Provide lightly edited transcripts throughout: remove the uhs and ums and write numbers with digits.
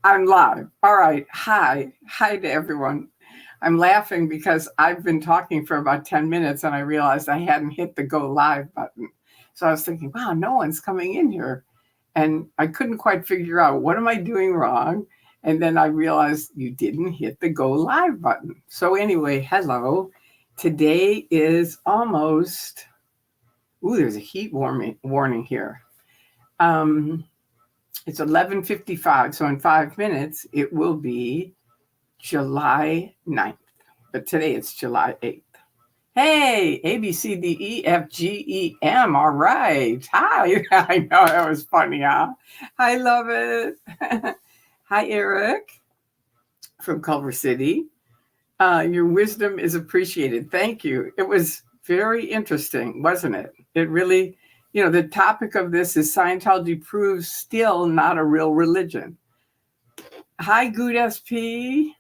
I'm live. All right. Hi. Hi to everyone. I'm laughing because I've been talking for about 10 minutes and I realized I hadn't hit the go live button. So I was thinking, wow, no one's coming in here. And I couldn't quite figure out what am I doing wrong. And then I realized you didn't hit the go live button. So anyway, hello. Today is almost, there's a heat warning here. It's 11:55, so in 5 minutes, it will be July 9th. But today it's July 8th. Hey, A, B, C, D, E, F, G, E, M. All right. Hi. I know that was funny, huh? I love it. Hi, Eric from Culver City. Your wisdom is appreciated. Thank you. It was very interesting, wasn't it? It really, the topic of this is Scientology proves still not a real religion. Hi, Good SP.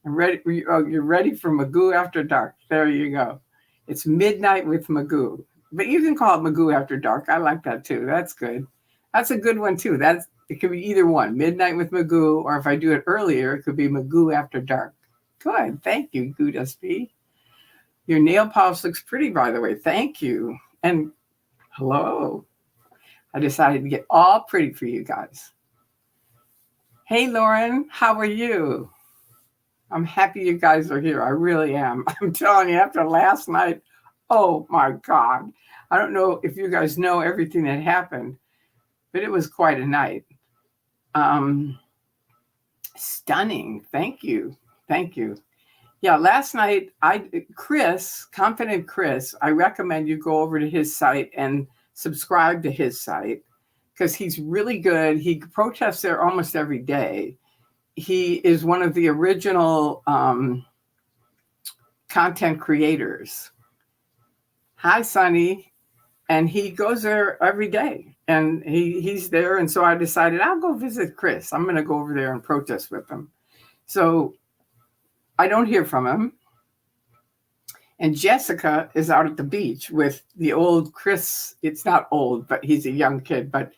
I'm ready. Oh, you're ready for Magoo After Dark. There you go. It's midnight with Magoo. But you can call it Magoo After Dark. I like that too. That's good. That's a good one too. It could be either one, midnight with Magoo, or if I do it earlier, it could be Magoo After Dark. Good. Thank you, Good SP. Your nail polish looks pretty, by the way. Thank you. And hello. I decided to get all pretty for you guys. Hey, Lauren, how are you? I'm happy you guys are here. I really am. I'm telling you, after last night, oh my God. I don't know if you guys know everything that happened, but it was quite a night. Stunning. Thank you. Thank you. Yeah, last night, Confident Chris, I recommend you go over to his site and subscribe to his site because he's really good. He protests there almost every day. He is one of the original content creators. Hi, Sonny. And he goes there every day and he's there. And so I decided I'll go visit Chris. I'm going to go over there and protest with him. So I don't hear from him. And Jessica is out at the beach with the old Chris. It's not old, but he's a young kid. But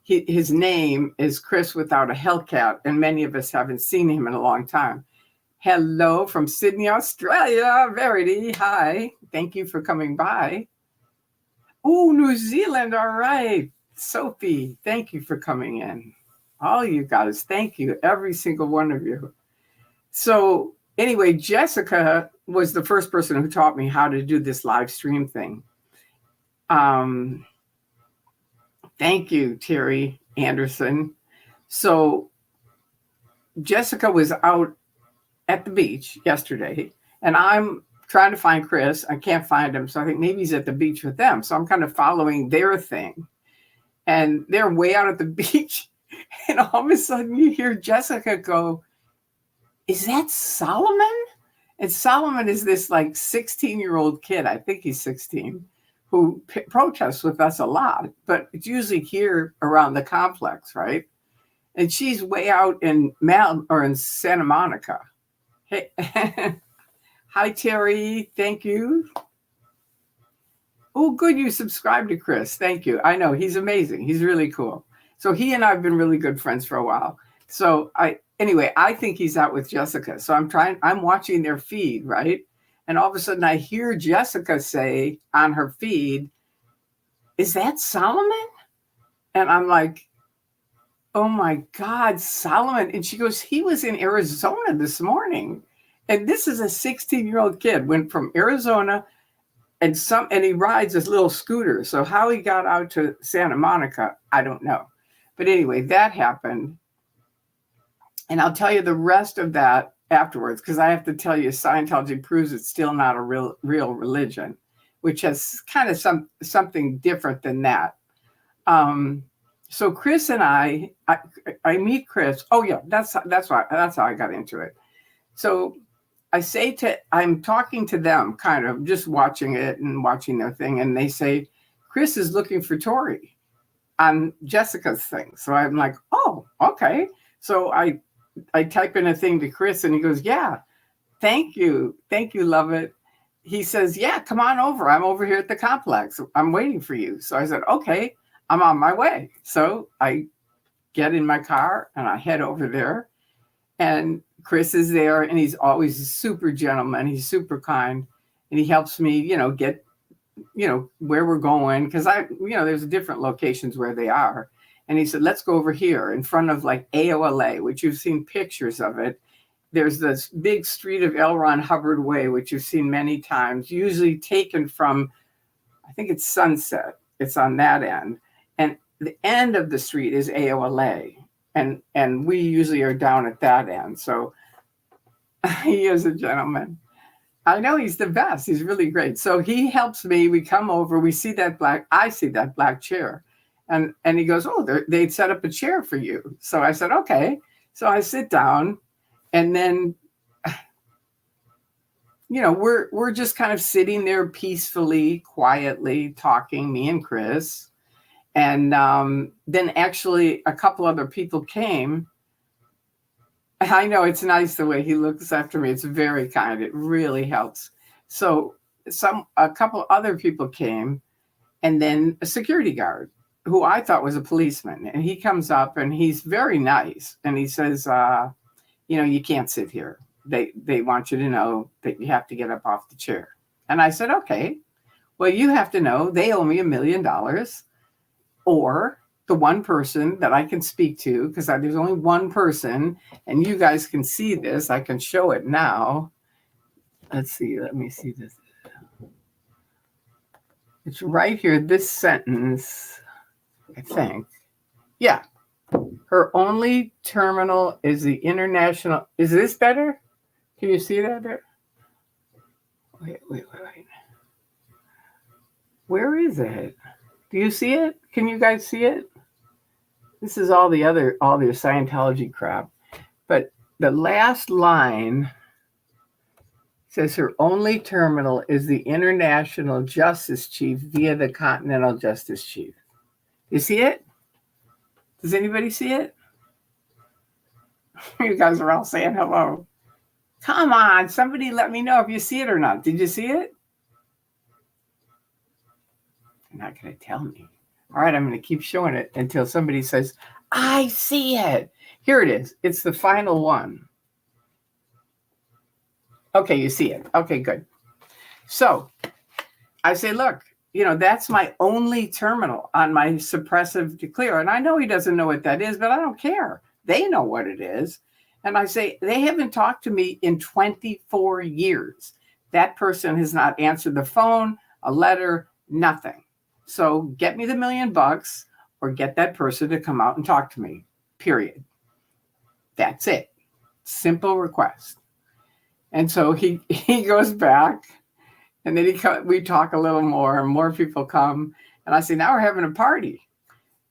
his name is Chris without a Hellcat. And many of us haven't seen him in a long time. Hello from Sydney, Australia. Verity, hi. Thank you for coming by. Oh, New Zealand. All right. Sophie, thank you for coming in. All you guys, thank you. Every single one of you. So anyway, Jessica was the first person who taught me how to do this live stream thing. Thank you, Terry Anderson. So Jessica was out at the beach yesterday, and I'm trying to find Chris. I can't find him, so I think maybe he's at the beach with them. So I'm kind of following their thing. And they're way out at the beach, and all of a sudden you hear Jessica go, "Is that Solomon?" And Solomon is this like 16-year-old kid, I think he's 16, who protests with us a lot, but it's usually here around the complex, right? And she's way out in in Santa Monica. Hey, hi, Terry. Thank you. Oh, good. You subscribed to Chris. Thank you. I know he's amazing. He's really cool. So he and I have been really good friends for a while. So anyway, I think he's out with Jessica. So I'm watching their feed, right? And all of a sudden I hear Jessica say on her feed, "Is that Solomon?" And I'm like, "Oh my God, Solomon." And she goes, "He was in Arizona this morning." And this is a 16-year-old kid, went from Arizona and he rides this little scooter. So how he got out to Santa Monica, I don't know. But anyway, that happened. And I'll tell you the rest of that afterwards, because I have to tell you, Scientology proves it's still not a real religion, which has kind of something different than that. So Chris and I meet Chris. Oh yeah, that's how I got into it. So I'm talking to them, kind of just watching it and watching their thing, and they say, "Chris is looking for Tori on Jessica's thing." So I'm like, "Oh, okay." So I type in a thing to Chris, and he goes, "Yeah, thank you, love it." He says, "Yeah, come on over. I'm over here at the complex. I'm waiting for you." So I said, "Okay, I'm on my way." So I get in my car and I head over there. And Chris is there, and he's always a super gentleman. He's super kind, and he helps me, get, where we're going. Because there's different locations where they are. And he said, let's go over here in front of like AOLA, which you've seen pictures of it. There's this big street of L. Ron Hubbard Way, which you've seen many times, usually taken from, I think it's Sunset. It's on that end. And the end of the street is AOLA. And we usually are down at that end. So he is a gentleman. I know he's the best. He's really great. So he helps me. We come over. I see that black chair. And he goes, oh, they'd set up a chair for you. So I said, okay. So I sit down, and then, we're just kind of sitting there peacefully, quietly talking, me and Chris. And then actually a couple other people came. I know, it's nice the way he looks after me. It's very kind. It really helps. So a couple other people came, and then a security guard who I thought was a policeman. And he comes up, and he's very nice. And he says, you can't sit here. They want you to know that you have to get up off the chair. And I said, okay, well, you have to know they owe me $1 million. Or the one person that I can speak to, because there's only one person, and you guys can see this. I can show it now. Let's see. Let me see this. It's right here. This sentence, I think. Yeah. Her only terminal is the international. Is this better? Can you see that there? Wait. Where is it? Do you see it? Can you guys see it? This is all the Scientology crap. But the last line says her only terminal is the International Justice Chief via the Continental Justice Chief. You see it? Does anybody see it? You guys are all saying hello. Come on, somebody let me know if you see it or not. Did you see it? You're not going to tell me. All right, I'm going to keep showing it until somebody says, I see it. Here it is. It's the final one. Okay, you see it. Okay, good. So I say, look, that's my only terminal on my suppressive declare. And I know he doesn't know what that is, but I don't care. They know what it is. And I say, they haven't talked to me in 24 years. That person has not answered the phone, a letter, nothing. So get me the $1 million or get that person to come out and talk to me, period. That's it. Simple request. And so he goes back, and then we talk a little more, and more people come. And I say, now we're having a party.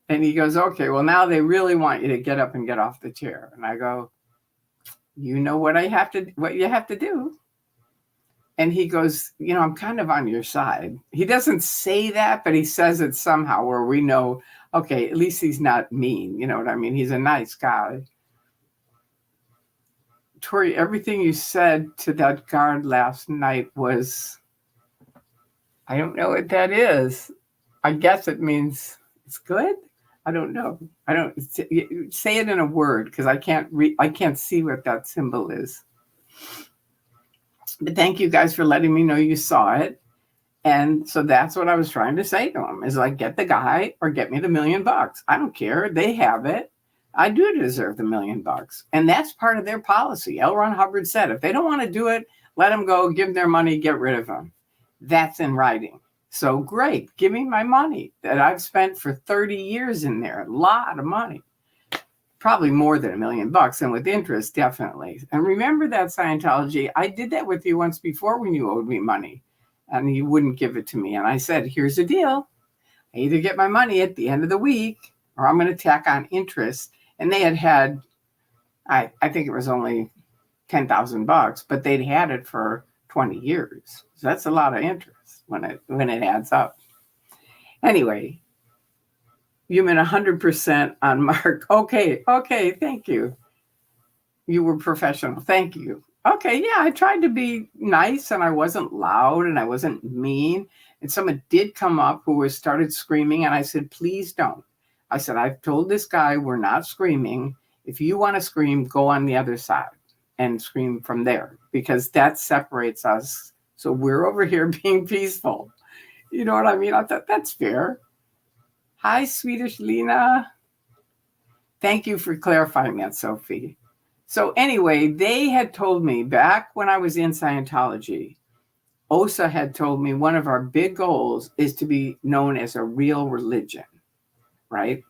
And he goes, okay, well, now they really want you to get up and get off the chair. And I go, you know what you have to do. And he goes, I'm kind of on your side. He doesn't say that, but he says it somehow where we know, okay, at least he's not mean. You know what I mean? He's a nice guy. Tori, everything you said to that guard last night was, I don't know what that is. I guess it means it's good. I don't know. I don't say it in a word because I can't see what that symbol is. But thank you guys for letting me know you saw it. And so that's what I was trying to say to him is like, get the guy or get me the $1 million. I don't care. They have it. I do deserve the $1 million. And that's part of their policy. L. Ron Hubbard said, if they don't want to do it, let them go, give them their money, get rid of them. That's in writing. So great. Give me my money that I've spent for 30 years in there. A lot of money. Probably more than $1 million, and with interest, definitely. And remember that, Scientology, I did that with you once before when you owed me money and you wouldn't give it to me. And I said, here's the deal. I either get my money at the end of the week or I'm going to tack on interest. And they had, I think it was only $10,000, but they'd had it for 20 years. So that's a lot of interest when it adds up. Anyway, you meant 100% on Mark. Okay, thank you. You were professional. Thank you. Okay, yeah, I tried to be nice and I wasn't loud and I wasn't mean. And someone did come up who started screaming and I said, please don't. I said, I've told this guy we're not screaming. If you want to scream, go on the other side and scream from there, because that separates us. So we're over here being peaceful. You know what I mean? I thought that's fair. Hi, Swedish Lena. Thank you for clarifying that, Sophie. So anyway, they had told me back when I was in Scientology, OSA had told me one of our big goals is to be known as a real religion, right?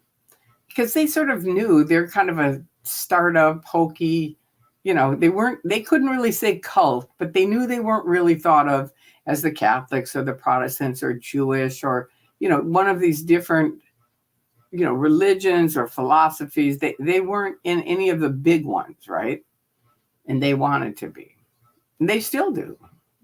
Because they sort of knew they're kind of a startup, hokey, they couldn't really say cult, but they knew they weren't really thought of as the Catholics or the Protestants or Jewish or, one of these different, religions or philosophies. They weren't in any of the big ones, right? And they wanted to be. And they still do.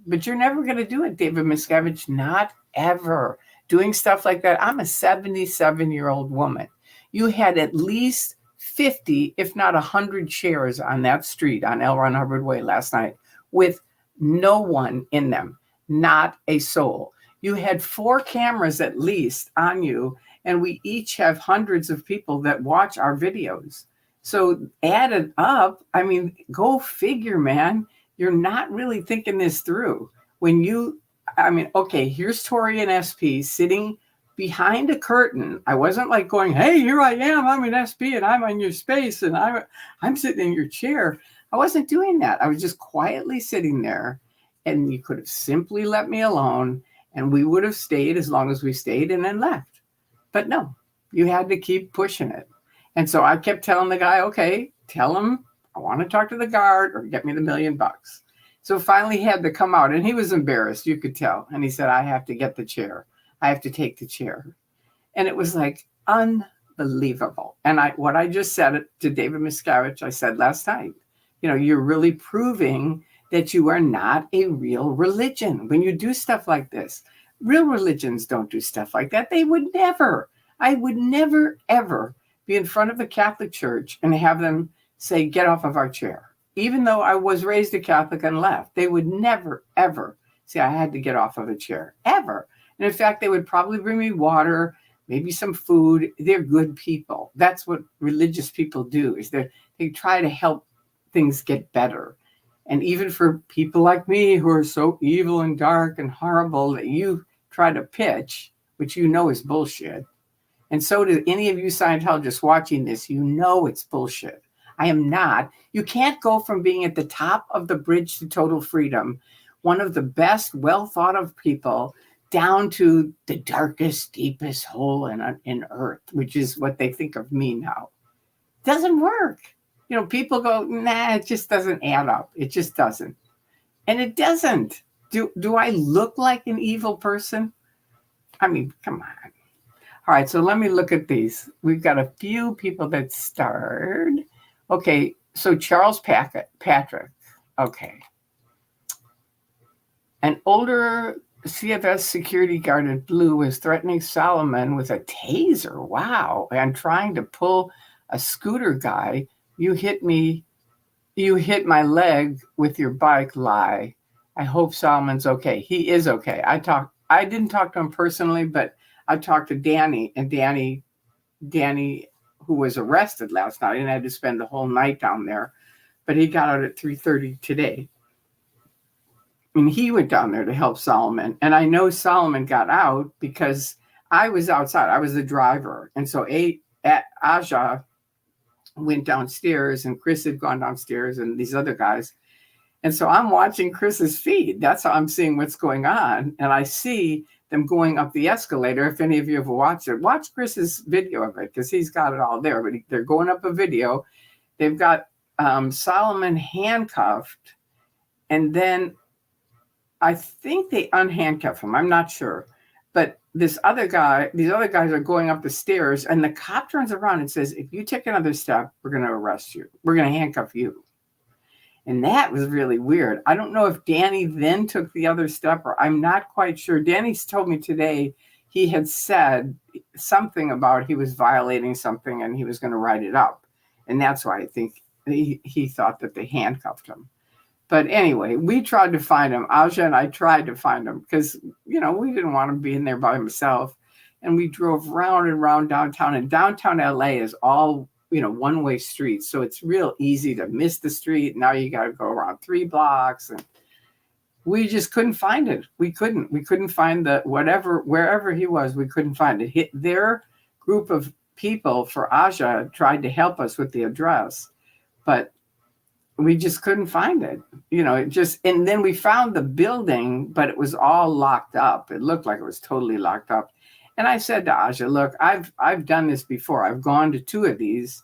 But you're never going to do it, David Miscavige. Not ever. Doing stuff like that. I'm a 77-year-old woman. You had at least 50, if not 100 chairs on that street on L. Ron Hubbard Way last night with no one in them, not a soul. You had 4 cameras at least on you, and we each have hundreds of people that watch our videos. So added up, go figure, man. You're not really thinking this through. Here's Tori and SP sitting behind a curtain. I wasn't like going, hey, here I am. I'm an SP and I'm on your space and I'm sitting in your chair. I wasn't doing that. I was just quietly sitting there, and you could have simply let me alone and we would have stayed as long as we stayed and then left. But no, you had to keep pushing it. And so I kept telling the guy, okay, tell him I want to talk to the guard or get me the $1 million. So finally he had to come out, and he was embarrassed, you could tell. And he said, I have to get the chair. I have to take the chair. And it was like unbelievable. And what I just said to David Miscavige, I said last night, you're really proving that you are not a real religion when you do stuff like this. Real religions don't do stuff like that. I would never, ever be in front of the Catholic Church and have them say, get off of our chair. Even though I was raised a Catholic and left, they would never, ever say I had to get off of a chair, ever. And in fact, they would probably bring me water, maybe some food. They're good people. That's what religious people do, is they try to help things get better. And even for people like me who are so evil and dark and horrible that you try to pitch, which is bullshit. And so do any of you Scientologists watching this, it's bullshit. I am not. You can't go from being at the top of the bridge to total freedom, one of the best, well thought of people, down to the darkest, deepest hole in earth, which is what they think of me now. Doesn't work. People go, nah, it just doesn't add up. It just doesn't. And it doesn't. Do I look like an evil person? Come on. All right, so let me look at these. We've got a few people that starred. Okay, so Charles Patrick. Okay. An older CFS security guard in blue was threatening Solomon with a taser. Wow. And trying to pull a scooter guy. You hit my leg with your bike. Lie. I hope Solomon's okay. He is okay. I didn't talk to him personally, but I talked to Danny, and Danny, who was arrested last night and had to spend the whole night down there, but he got out at 3:30 today. And he went down there to help Solomon. And I know Solomon got out because I was outside. I was the driver. And so Aja went downstairs, and Chris had gone downstairs, and these other guys. And so I'm watching Chris's feed. That's how I'm seeing what's going on. And I see them going up the escalator. If any of you have watched it, watch Chris's video of it, because he's got it all there. But they're going up a video. They've got Solomon handcuffed. And then I think they unhandcuff him. I'm not sure. But these other guys are going up the stairs, and the cop turns around and says, if you take another step, we're going to arrest you. We're going to handcuff you. And that was really weird. I don't know if Danny then took the other step, or I'm not quite sure. Danny's told me today he had said something about he was violating something and he was going to write it up. And that's why I think he thought that they handcuffed him. But anyway, we tried to find him. Aja and I tried to find him because, we didn't want him being there by himself. and we drove round and round downtown. And downtown LA is all, one-way streets. So it's real easy to miss the street. Now you got to go around 3 blocks, and we just couldn't find it. We couldn't find wherever he was, we couldn't find it. Their group of people for Aja tried to help us with the address, but we just couldn't find it. And then we found the building, but it was all locked up. It looked like it was totally locked up. And I said to Aja, look, I've done this before. I've gone to 2 of these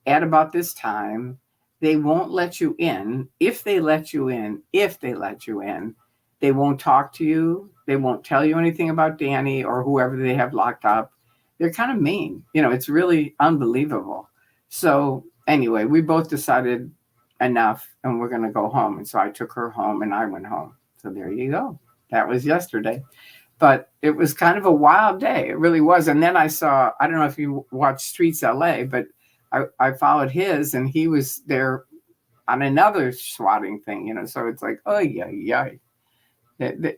at about this time. They won't let you in. If they let you in, they won't talk to you. They won't tell you anything about Danny or whoever they have locked up. They're kind of mean. It's really unbelievable. So anyway, we both decided enough and we're going to go home. And so I took her home and I went home. So there you go. That was yesterday. But it was kind of a wild day. It really was. And then I don't know if you watched Streets LA, but I followed his, and he was there on another swatting thing, so it's like, oh, yeah.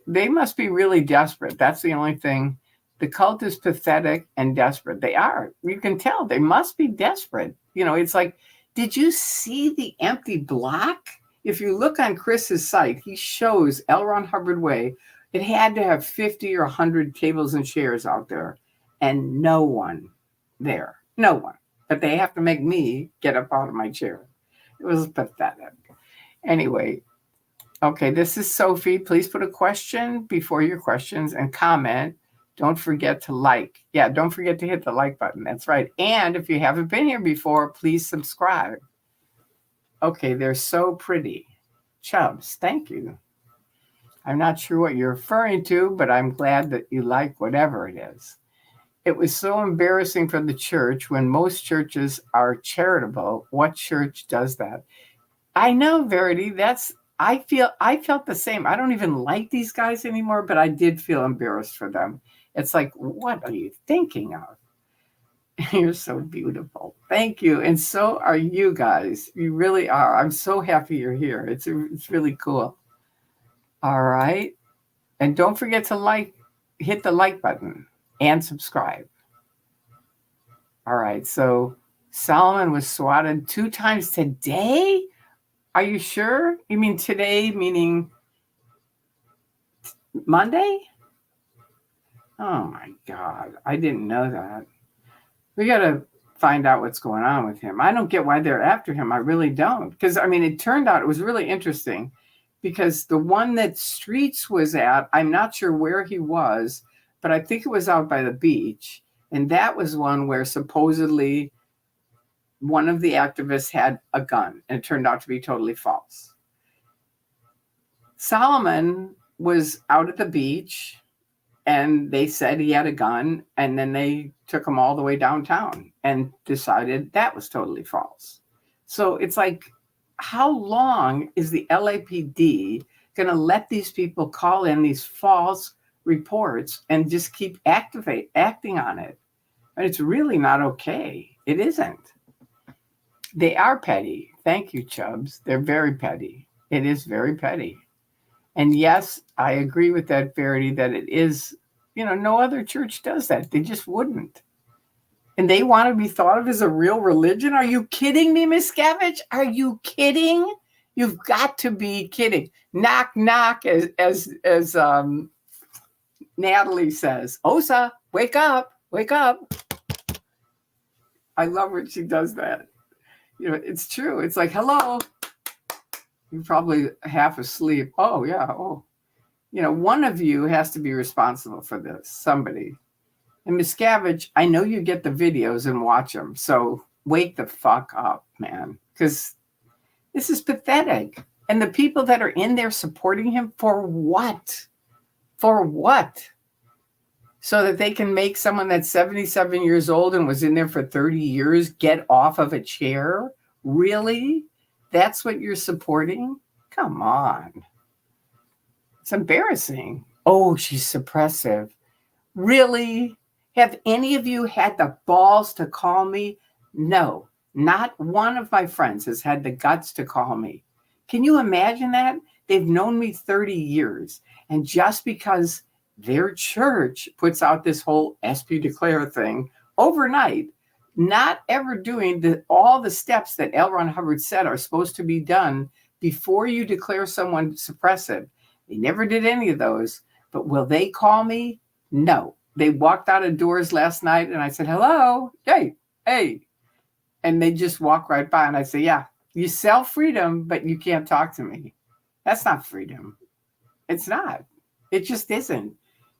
They must be really desperate. That's the only thing. The cult is pathetic and desperate. They are. You can tell they must be desperate. It's like, did you see the empty block? If you look on Chris's site, he shows L. Ron Hubbard Way. It had to have 50 or 100 tables and chairs out there, and no one there. No one. But they have to make me get up out of my chair. It was pathetic. Anyway, okay, this is Sophie. Please put a question before your questions and comment. Don't forget to like. Yeah, don't forget to hit the like button. That's right. And if you haven't been here before, please subscribe. Okay, they're so pretty. Chubs, thank you. I'm not sure what you're referring to, but I'm glad that you like whatever it is. It was so embarrassing for the church when most churches are charitable. What church does that? I know, Verity. I felt the same. I don't even like these guys anymore, but I did feel embarrassed for them. It's like, what are you thinking of? You're so beautiful. Thank you. And so are you guys. You really are. I'm so happy you're here. It's really cool. All right. And don't forget to hit the like button and subscribe. All right. So Solomon was swatted 2 times today. Are you sure? You mean today, meaning Monday? Oh my God. I didn't know that. We got to find out what's going on with him. I don't get why they're after him. I really don't. Because, it turned out it was really interesting because the one that Streets was at, I'm not sure where he was, but I think it was out by the beach. And that was one where supposedly one of the activists had a gun, and it turned out to be totally false. Solomon was out at the beach, and they said he had a gun, and then they took him all the way downtown and decided that was totally false. So it's like, how long is the LAPD going to let these people call in these false reports and just keep acting on it? And it's really not okay. It isn't. They are petty. Thank you, Chubbs. They're very petty. It is very petty. And yes, I agree with that, Verity, that it is, no other church does that. They just wouldn't. And they want to be thought of as a real religion? Are you kidding me, Miss Miscavige? Are you kidding? You've got to be kidding. Knock, knock, as Natalie says. Osa, wake up, wake up. I love when she does that. It's true. It's like, hello. You're probably half asleep. Oh, yeah. Oh, one of you has to be responsible for this. Somebody. And Miscavige, I know you get the videos and watch them. So wake the fuck up, man. Because this is pathetic. And the people that are in there supporting him, for what? For what? So that they can make someone that's 77 years old and was in there for 30 years get off of a chair? Really? That's what you're supporting? Come on. It's embarrassing. Oh, she's suppressive. Really? Have any of you had the balls to call me? No, not one of my friends has had the guts to call me. Can you imagine that? They've known me 30 years. And just because their church puts out this whole SP Declare thing overnight, not ever doing all the steps that L. Ron Hubbard said are supposed to be done before you declare someone suppressive. They never did any of those. But will they call me? No. They walked out of doors last night and I said, hello, hey. And they just walk right by and I say, yeah, you sell freedom, but you can't talk to me. That's not freedom. It's not. It just isn't.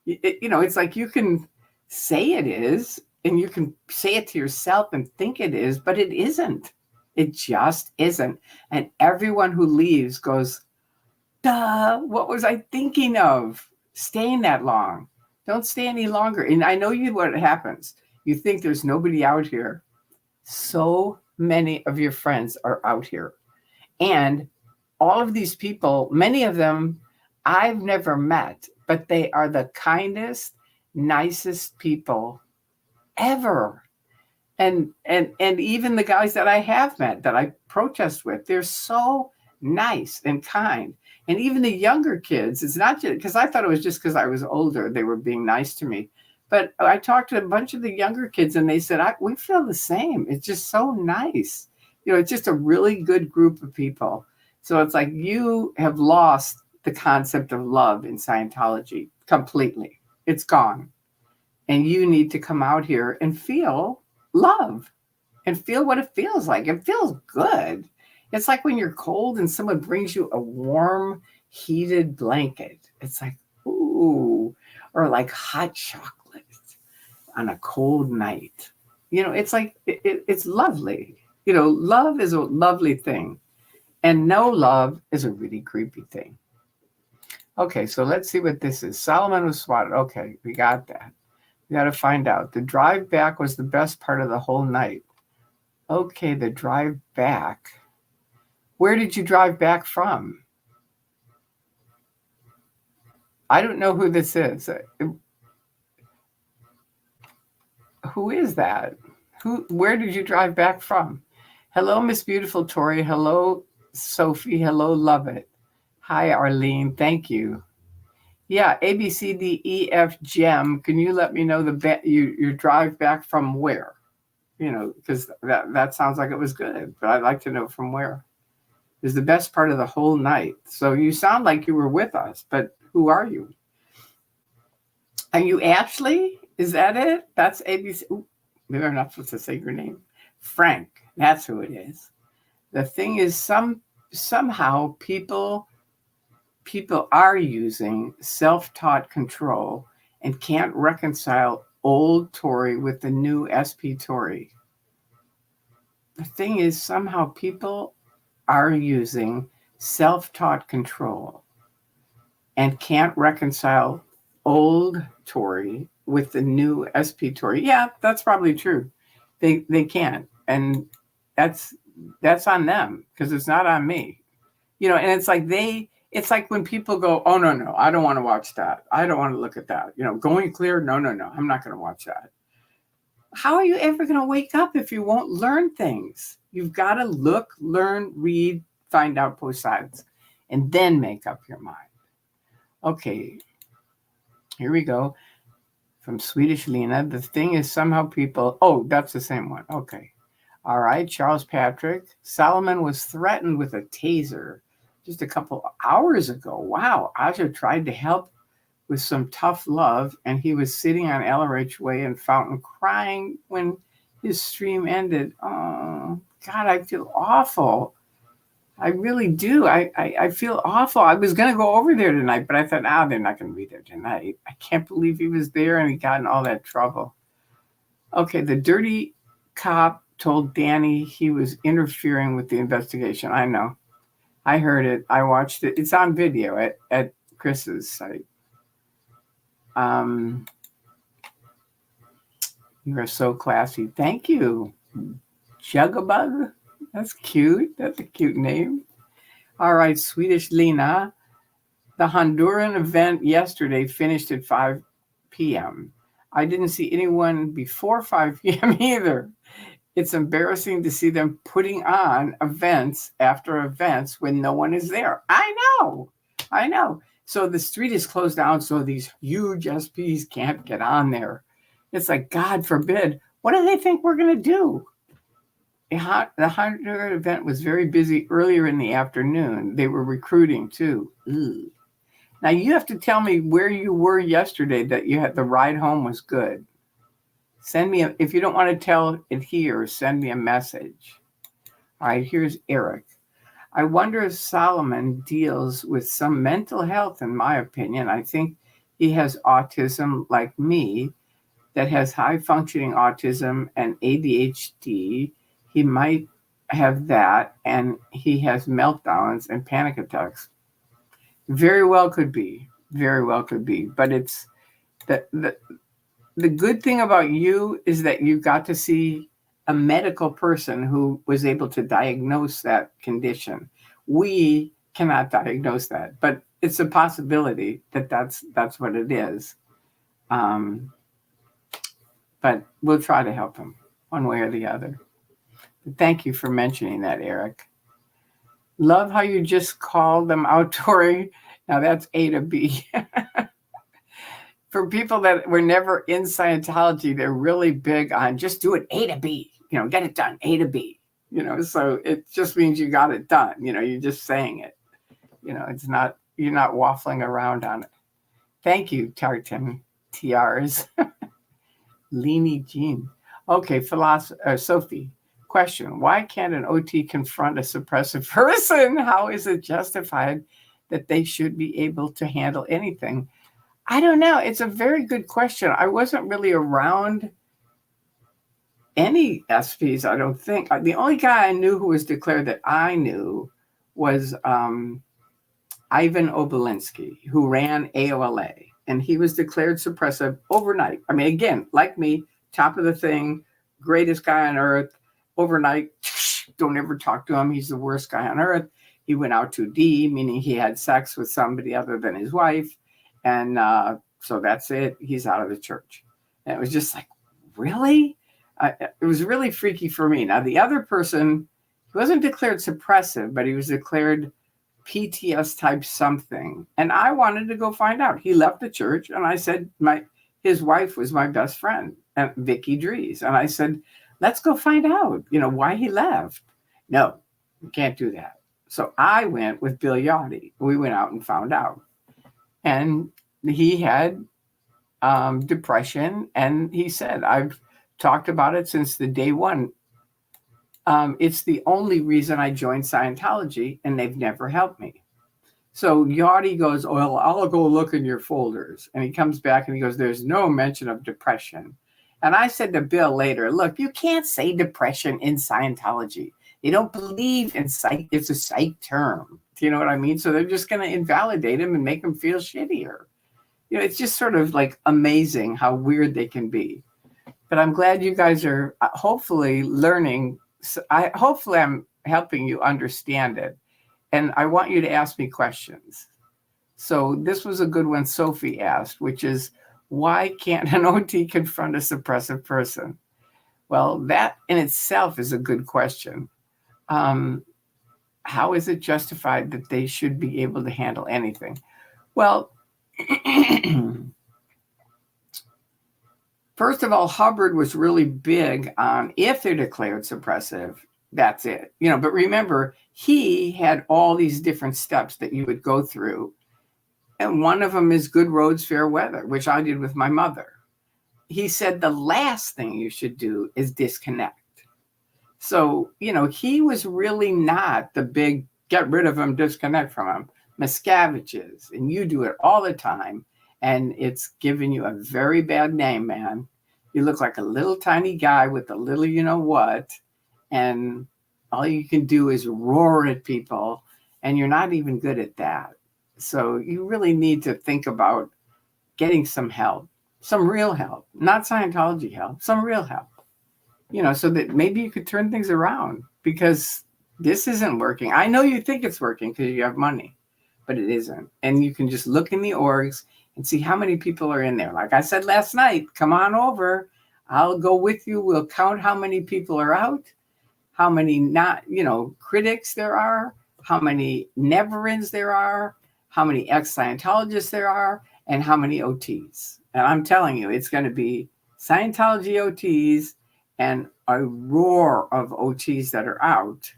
It's like you can say it is, and you can say it to yourself and think it is, but it isn't. It just isn't. And everyone who leaves goes, duh, what was I thinking of? Staying that long. Don't stay any longer. And I know what happens. You think there's nobody out here. So many of your friends are out here. And all of these people, many of them I've never met, but they are the kindest, nicest people ever. And even the guys that I have met that I protest with, they're so nice and kind. And even the younger kids, it's not just because I thought it was just because I was older, they were being nice to me. But I talked to a bunch of the younger kids and they said, we feel the same. It's just so nice. It's just a really good group of people. So it's like you have lost the concept of love in Scientology completely. It's gone. And you need to come out here and feel love and feel what it feels like. It feels good. It's like when you're cold and someone brings you a warm, heated blanket. It's like, ooh, or like hot chocolate on a cold night. It's like, it's lovely. Love is a lovely thing. And no love is a really creepy thing. Okay, so let's see what this is. Solomon was swatted. Okay, we got that. We got to find out. The drive back was the best part of the whole night. Okay, the drive back. Where did you drive back from? I don't know who this is. Who is that? Where did you drive back from? Hello, Miss Beautiful Tori. Hello, Sophie. Hello, Love It. Hi, Arlene. Thank you. Yeah, A, B, C, D, E, F, Gem. Can you let me know your drive back from where? Because that sounds like it was good, but I'd like to know from where. Is the best part of the whole night. So you sound like you were with us, but who are you? Are you Ashley? Is that it? That's ABC. Ooh, maybe I'm not supposed to say your name. Frank. That's who it is. The thing is, somehow people are using self-taught control and can't reconcile old Tory with the new SP Tory. The thing is, somehow people are using self-taught control and can't reconcile old Tory with the new SP Tory. Yeah, that's probably true. They can't. And that's on them because it's not on me. And it's like when people go, oh, no, I don't want to watch that. I don't want to look at that. Going clear. No, I'm not going to watch that. How are you ever going to wake up if you won't learn things? You've got to look, learn, read, find out both sides, and then make up your mind. Okay, here we go. From Swedish Lena. The thing is somehow people... Oh, that's the same one. Okay. All right, Charles Patrick. Solomon was threatened with a taser just a couple hours ago. Wow, Aja tried to help with some tough love, and he was sitting on LRH Way in Fountain crying when his stream ended. Oh, God, I feel awful. I really do. I feel awful. I was going to go over there tonight, but I thought, they're not going to be there tonight. I can't believe he was there and he got in all that trouble. Okay, the dirty cop told Danny he was interfering with the investigation. I know. I heard it. I watched it. It's on video at Chris's site. You are so classy. Thank you. Jugabug. That's cute. That's a cute name. All right, Swedish Lena. The Honduran event yesterday finished at 5 p.m. I didn't see anyone before 5 p.m. either. It's embarrassing to see them putting on events after events when no one is there. I know. So the street is closed down, so these huge SPs can't get on there. It's like, God forbid, what do they think we're going to do? The 100 event was very busy earlier in the afternoon. They were recruiting too. Ugh. Now you have to tell me where you were yesterday that you had the ride home was good. Send me, if you don't want to tell it here, send me a message. All right, here's Eric. I wonder if Solomon deals with some mental health, in my opinion. I think he has autism like me, that has high functioning autism and ADHD. He might have that, and he has meltdowns and panic attacks. Very well could be. Very well could be. But it's the good thing about you is that you got to see a medical person who was able to diagnose that condition. We cannot diagnose that, but it's a possibility that that's what it is. But we'll try to help him one way or the other. But thank you for mentioning that, Eric. Love how you just called them out, Tori. Now that's A to B. For people that were never in Scientology, they're really big on just do it A to B, get it done, A to B, so it just means you got it done. You're just saying it, it's not, you're not waffling around on it. Thank you, Tartan TRs. Leany Jean. Okay, Sophie. Question: why can't an OT confront a suppressive person? How is it justified that they should be able to handle anything? I don't know. It's a very good question. I wasn't really around any SPs, I don't think. The only guy I knew who was declared that I knew was Ivan Obelinsky, who ran AOLA. And he was declared suppressive overnight. I mean, again, like me, top of the thing, greatest guy on earth. Overnight, don't ever talk to him. He's the worst guy on earth. He went out 2D, meaning he had sex with somebody other than his wife. And so that's it. He's out of the church. And it was just like, really? It was really freaky for me. Now, the other person, he wasn't declared suppressive, but he was declared PTS type something. And I wanted to go find out. He left the church, and I said, his wife was my best friend, Vicky Dries. And I said, let's go find out, why he left. No, we can't do that. So I went with Bill Yachty. We went out and found out. And he had depression, and he said, I've talked about it since the day one. It's the only reason I joined Scientology, and they've never helped me. So Yachty goes, well, I'll go look in your folders. And he comes back and he goes, there's no mention of depression. And I said to Bill later, look, you can't say depression in Scientology. They don't believe in psych. It's a psych term. Do you know what I mean? So they're just going to invalidate him and make him feel shittier. It's just sort of like amazing how weird they can be. But I'm glad you guys are hopefully learning. Hopefully I'm helping you understand it. And I want you to ask me questions. So this was a good one Sophie asked, which is, why can't an OT confront a suppressive person? Well, that in itself is a good question. How is it justified that they should be able to handle anything? Well, first of all, Hubbard was really big on if they're declared suppressive, that's it. But remember, he had all these different steps that you would go through. And one of them is good roads, fair weather, which I did with my mother. He said the last thing you should do is disconnect. So, he was really not the big get rid of him, disconnect from him. Miscavige is, and you do it all the time. And it's giving you a very bad name, man. You look like a little tiny guy with a little you-know-what. And all you can do is roar at people. And you're not even good at that. So you really need to think about getting some help, some real help, not Scientology help, some real help, so that maybe you could turn things around, because this isn't working. I know you think it's working because you have money, but it isn't. And you can just look in the orgs and see how many people are in there. Like I said last night, come on over. I'll go with you. We'll count how many people are out, how many not, critics there are, how many never-ins there are, how many ex-Scientologists there are, and how many OTs. And I'm telling you, it's going to be Scientology OTs and a roar of OTs that are out.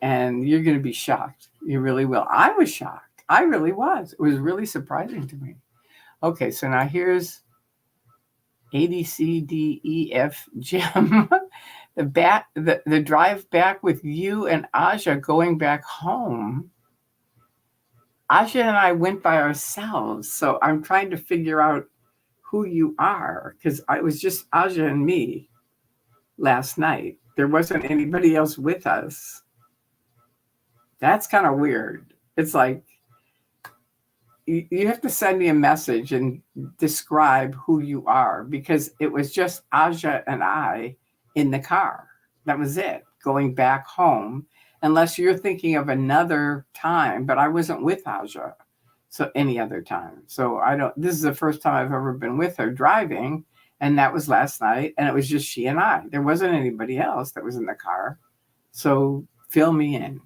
And you're going to be shocked. You really will. I was shocked. I really was. It was really surprising to me. Okay, so now here's ADCDEF Jim. the drive back with you and Aja going back home. Aja and I went by ourselves, so I'm trying to figure out who you are, because it was just Aja and me last night. There wasn't anybody else with us. That's kind of weird. It's like you have to send me a message and describe who you are, because it was just Aja and I in the car. That was it, going back home, unless you're thinking of another time, but I wasn't with Aja so any other time. So this is the first time I've ever been with her driving, and that was last night, and it was just she and I. There wasn't anybody else that was in the car. So fill me in.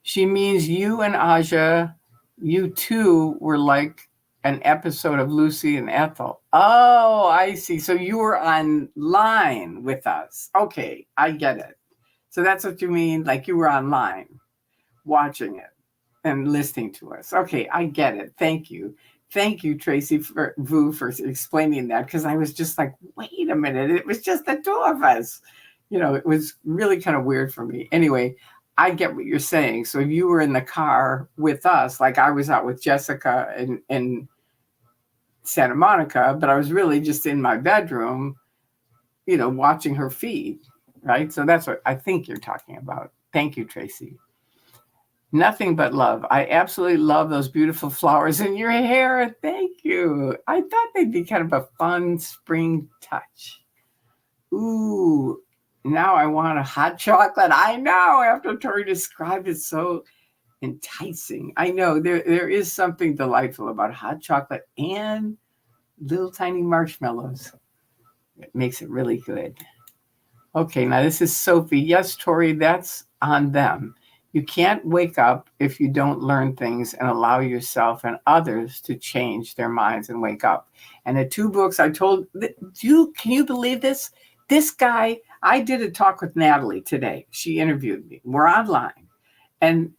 She means you and Aja, you two were like an episode of Lucy and Ethel. Oh, I see. So you were online with us. Okay, I get it. So that's what you mean, like you were online watching it and listening to us. Okay, I get it. Thank you. Thank you, Tracy for explaining that, because I was just like, wait a minute, it was just the two of us. It was really kind of weird for me. Anyway, I get what you're saying. So you were in the car with us, like I was out with Jessica in Santa Monica, but I was really just in my bedroom, watching her feed, right? So that's what I think you're talking about. Thank you, Tracy. Nothing but love. I absolutely love those beautiful flowers in your hair. Thank you. I thought they'd be kind of a fun spring touch. Ooh, now I want a hot chocolate. I know, after Tori described it so enticing. I know there is something delightful about hot chocolate and little tiny marshmallows. It makes it really good. Okay, now this is Sophie. Yes, Tori, that's on them. You can't wake up if you don't learn things and allow yourself and others to change their minds and wake up. And the two books I told you, can you believe this? This guy, I did a talk with Natalie today. She interviewed me. We're online. And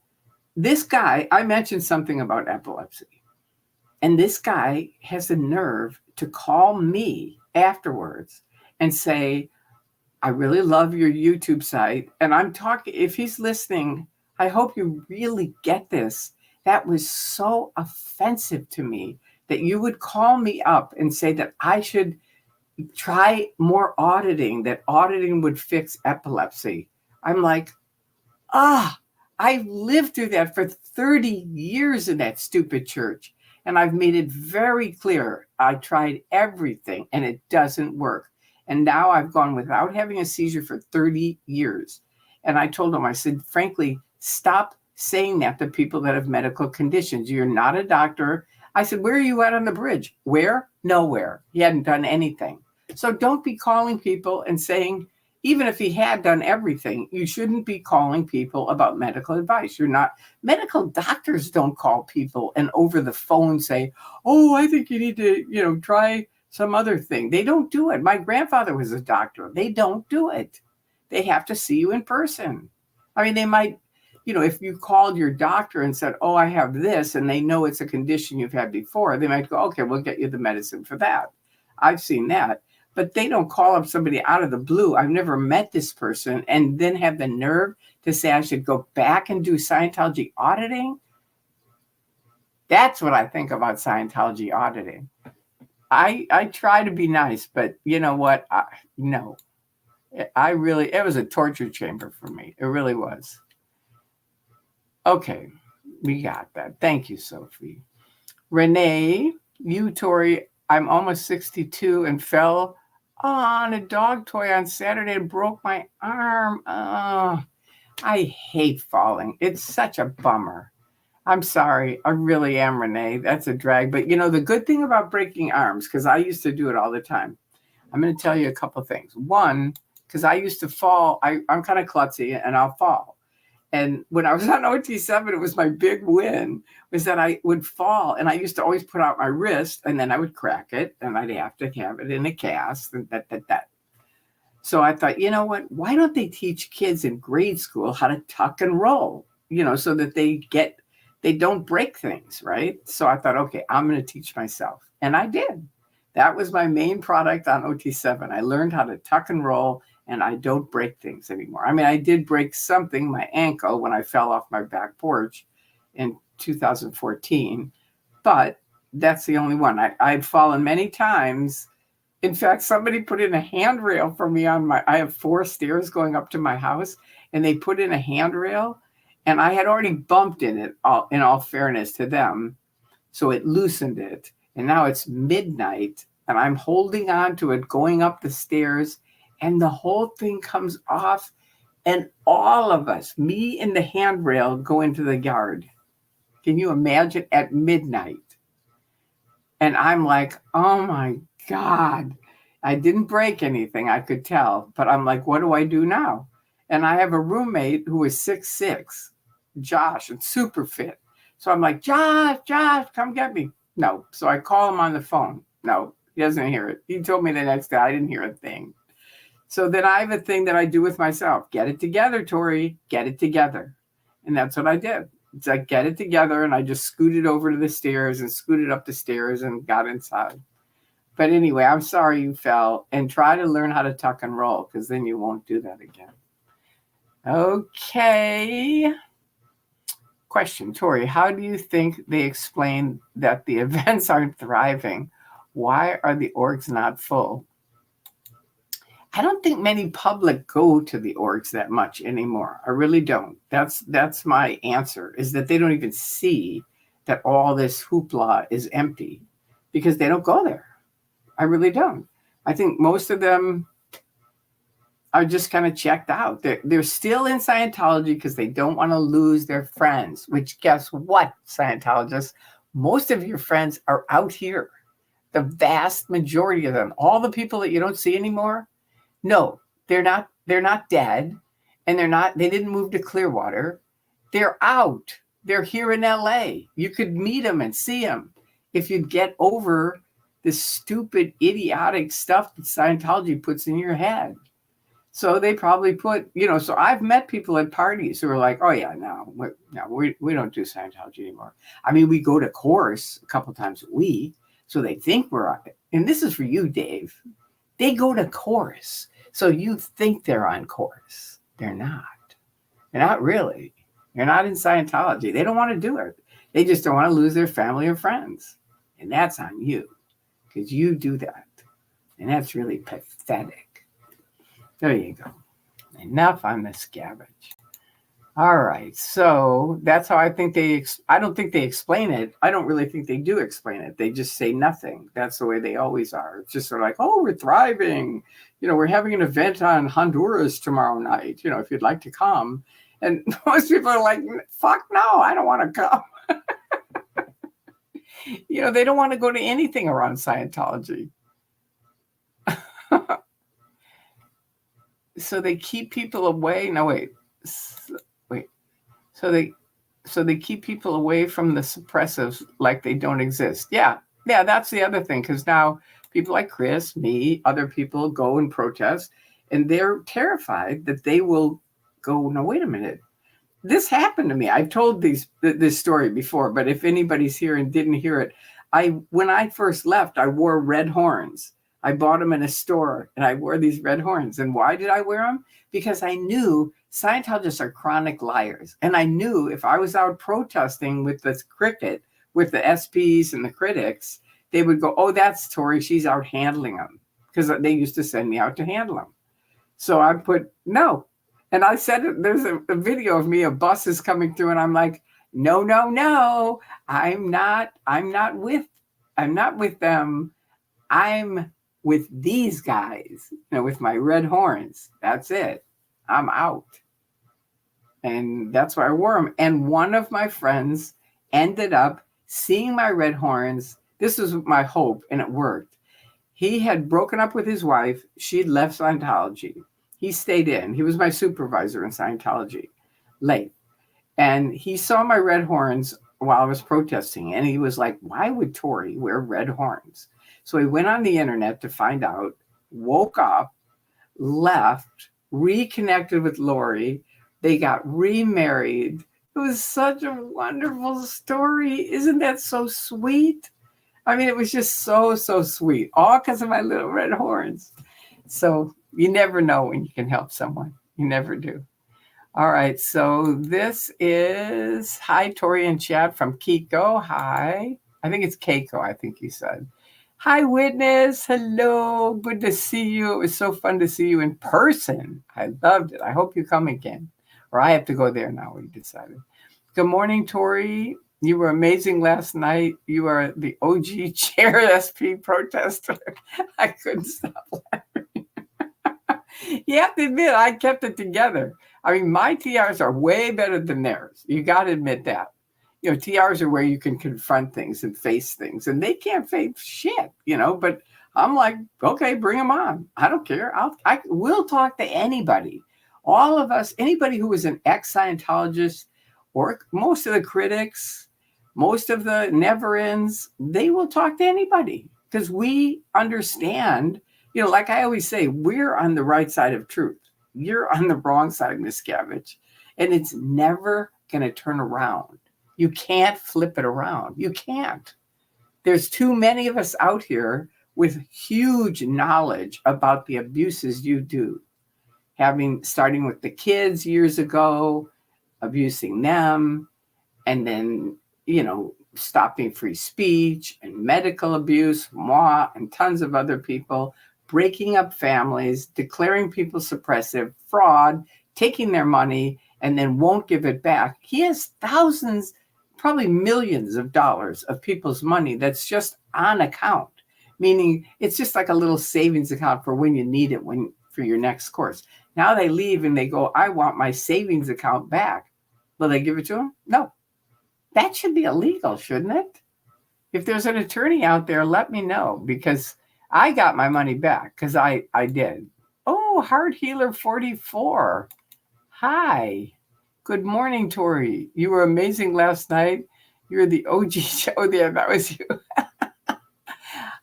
this guy, I mentioned something about epilepsy. And this guy has the nerve to call me afterwards and say, I really love your YouTube site. And I'm talking, if he's listening, I hope you really get this. That was so offensive to me that you would call me up and say that I should try more auditing, that auditing would fix epilepsy. I'm like, I've lived through that for 30 years in that stupid church. And I've made it very clear. I tried everything and it doesn't work. And now I've gone without having a seizure for 30 years. And I told him, I said, frankly, stop saying that to people that have medical conditions. You're not a doctor. I said, where are you at on the bridge? Where? Nowhere. He hadn't done anything. So don't be calling people and saying, even if he had done everything, you shouldn't be calling people about medical advice. You're not, medical doctors don't call people and over the phone say, oh, I think you need to, try some other thing. They don't do it. My grandfather was a doctor. They don't do it. They have to see you in person. I mean, they might, if you called your doctor and said, oh, I have this, and they know it's a condition you've had before, they might go, okay, we'll get you the medicine for that. I've seen that. But they don't call up somebody out of the blue. I've never met this person and then have the nerve to say I should go back and do Scientology auditing. That's what I think about Scientology auditing. I try to be nice, but you know what? No. It was a torture chamber for me. It really was. Okay, we got that. Thank you, Sophie. Renee, you, Tori, I'm almost 62 and fell on a dog toy on Saturday and broke my arm. Oh, I hate falling. It's such a bummer. I'm sorry. I really am, Renee. That's a drag. But the good thing about breaking arms, because I used to do it all the time, I'm going to tell you a couple things. One, because I used to fall. I'm kind of klutzy and I'll fall. And when I was on OT7, it was my big win, was that I would fall. And I used to always put out my wrist and then I would crack it and I'd have to have it in a cast and that. So I thought, you know what? Why don't they teach kids in grade school how to tuck and roll, so that they don't break things, right? So I thought, okay, I'm going to teach myself. And I did. That was my main product on OT7. I learned how to tuck and roll, and I don't break things anymore. I mean, I did break something, my ankle, when I fell off my back porch in 2014, but that's the only one. I've fallen many times. In fact, somebody put in a handrail for me I have 4 stairs going up to my house, and they put in a handrail, and I had already bumped in it, in all fairness to them. So it loosened it. And now it's midnight and I'm holding on to it going up the stairs, and the whole thing comes off. And all of us, me and the handrail, go into the yard. Can you imagine, at midnight? And I'm like, oh my God, I didn't break anything, I could tell. But I'm like, what do I do now? And I have a roommate who is 6'6", Josh, and super fit. So I'm like, Josh, come get me. No. So I call him on the phone. No, he doesn't hear it. He told me the next day, I didn't hear a thing. So then I have a thing that I do with myself. Get it together, Tori. Get it together. And that's what I did. It's like, get it together. And I just scooted over to the stairs and scooted up the stairs and got inside. But anyway, I'm sorry you fell, and try to learn how to tuck and roll, because then you won't do that again. Okay. Question, Tori, how do you think they explain that the events aren't thriving? Why are the orgs not full? I don't think many public go to the orgs that much anymore. I really don't. That's my answer, is that they don't even see that all this hoopla is empty because they don't go there. I really don't. I think most of them are just kind of checked out. They're still in Scientology because they don't want to lose their friends, which, guess what, Scientologists? Most of your friends are out here. The vast majority of them, all the people that you don't see anymore, no, they're not dead, and they didn't move to Clearwater. They're out. They're here in LA. You could meet them and see them if you'd get over this stupid, idiotic stuff that Scientology puts in your head. So they probably put, so I've met people at parties who are like, oh yeah, no, we don't do Scientology anymore. I mean, we go to course a couple times a week, so they think we're on it. And this is for you, Dave. They go to course, so you think they're on course. They're not. They're not really. They're not in Scientology. They don't want to do it. They just don't want to lose their family or friends. And that's on you, because you do that. And that's really pathetic. There you go. Enough on this garbage. All right. So that's how I think I don't think they explain it. I don't really think they do explain it. They just say nothing. That's the way they always are. It's just sort of like, oh, we're thriving. We're having an event on Honduras tomorrow night, if you'd like to come. And most people are like, fuck no, I don't want to come. They don't want to go to anything around Scientology. So they keep people away. No, wait. So they keep people away from the suppressives like they don't exist. Yeah, that's the other thing, because now people like Chris, me, other people go and protest, and they're terrified that they will go, no, wait a minute. This happened to me. I've told this story before, but if anybody's here and didn't hear it, when I first left, I wore red horns. I bought them in a store, and I wore these red horns. And why did I wear them? Because I knew Scientologists are chronic liars. And I knew if I was out protesting with the cricket, with the SPs and the critics, they would go, oh, that's Tori. She's out handling them. Because they used to send me out to handle them. So I put, no. And I said, there's a video of me, a bus is coming through, and I'm like, no. I'm not with them. I'm with these guys, with my red horns. That's it. I'm out. And that's why I wore them. And one of my friends ended up seeing my red horns. This was my hope, and it worked. He had broken up with his wife. She'd left Scientology. He stayed in. He was my supervisor in Scientology. Late. And he saw my red horns while I was protesting. And he was like, why would Tori wear red horns? So he went on the internet to find out, woke up, left, reconnected with Lori. They got remarried. It was such a wonderful story. Isn't that so sweet? I mean, it was just so, so sweet, all because of my little red horns. So you never know when you can help someone. You never do. All right. So this is, hi, Tori and Chad from Kiko. Hi. I think it's Keiko, I think you said. Hi, Witness. Hello. Good to see you. It was so fun to see you in person. I loved it. I hope you come again. Or I have to go there now, we decided. Good morning, Tori. You were amazing last night. You are the OG chair SP protester. I couldn't stop laughing. You have to admit, I kept it together. I mean, my TRs are way better than theirs. You got to admit that. You know, TRs are where you can confront things and face things, and they can't face shit, you know, but I'm like, okay, bring them on. I don't care. I will talk to anybody. All of us, anybody who is an ex-Scientologist, or most of the critics, most of the never-ends, they will talk to anybody because we understand, you know, like I always say, we're on the right side of truth. You're on the wrong side, Miscavige, and it's never going to turn around. You can't flip it around. You can't. There's too many of us out here with huge knowledge about the abuses you do, starting with the kids years ago, abusing them, and then, you know, stopping free speech and medical abuse, moi, and tons of other people, breaking up families, declaring people suppressive, fraud, taking their money, and then won't give it back. He has thousands, probably millions of dollars of people's money that's just on account, meaning it's just like a little savings account for when you need it, for your next course. Now they leave and they go, I want my savings account back. Will they give it to him? No. That should be illegal, shouldn't it? If there's an attorney out there, let me know, because I got my money back because I did. Oh, Heart Healer 44. Hi. Good morning, Tori. You were amazing last night. You're the OG show there. That was you.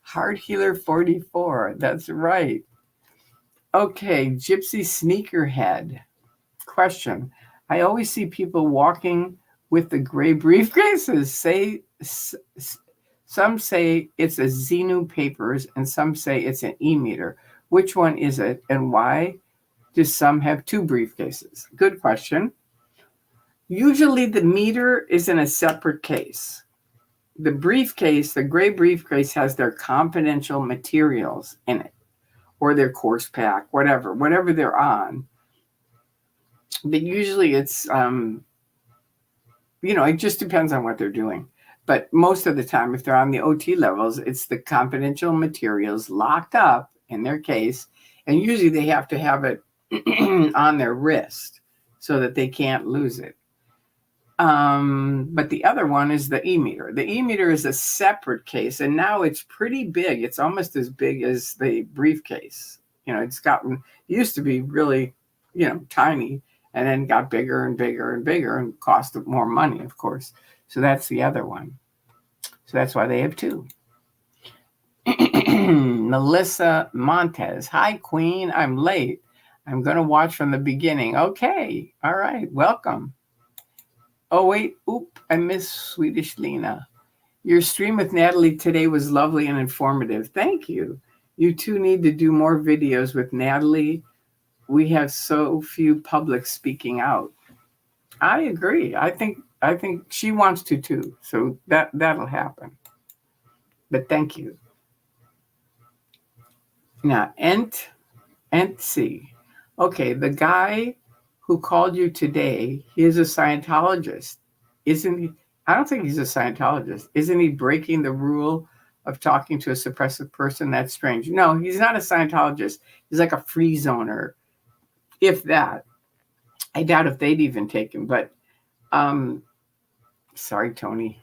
Heart Healer 44. That's right. Okay, Gypsy Sneakerhead. Question. I always see people walking with the gray briefcases. Some say it's a Xenu Papers and some say it's an e-meter. Which one is it, and why do some have two briefcases? Good question. Usually the meter is in a separate case. The briefcase, the gray briefcase, has their confidential materials in it, or their course pack, whatever they're on. But usually it's, you know, it just depends on what they're doing. But most of the time, if they're on the OT levels, it's the confidential materials locked up in their case. And usually they have to have it on their wrist so that they can't lose it. But the other one is the e-meter. The e-meter is a separate case, and now it's pretty big. It's almost as big as the briefcase. You know, it used to be really, you know, tiny, and then got bigger and bigger and bigger and cost more money, of course. So that's the other one. So that's why they have two. Melissa Montez. Hi, Queen. I'm late. I'm going to watch from the beginning. Okay. All right. Welcome. Oh, wait. Oop. I missed Swedish Lena. Your stream with Natalie today was lovely and informative. Thank you. You two need to do more videos with Natalie. We have so few public speaking out. I agree. I think she wants to too. So that'll happen. But thank you. Now, C. Okay, the guy who called you today, he is a Scientologist, isn't he? I don't think he's a Scientologist. Isn't he breaking the rule of talking to a suppressive person? That's strange. No, he's not a Scientologist. He's like a free zoner, if that. I doubt if they'd even take him, but sorry, Tony.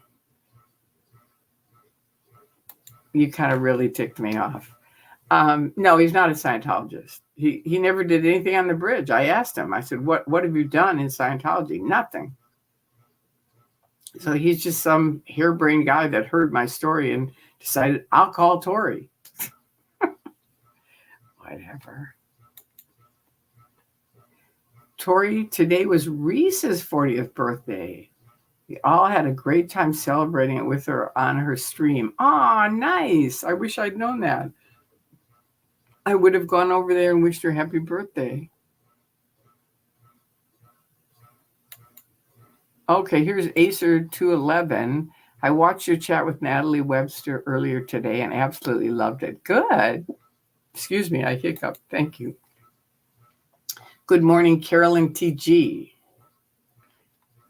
You kind of really ticked me off. No, he's not a Scientologist. He never did anything on the bridge. I asked him, I said, what have you done in Scientology? Nothing. So he's just some harebrained guy that heard my story and decided, I'll call Tori. Whatever. Tori, today was Reese's 40th birthday. We all had a great time celebrating it with her on her stream. Aw, nice. I wish I'd known that. I would have gone over there and wished her happy birthday. Okay, here's Acer211. I watched your chat with Natalie Webster earlier today and absolutely loved it. Good. Excuse me, I hiccuped. Thank you. Good morning, Carolyn TG.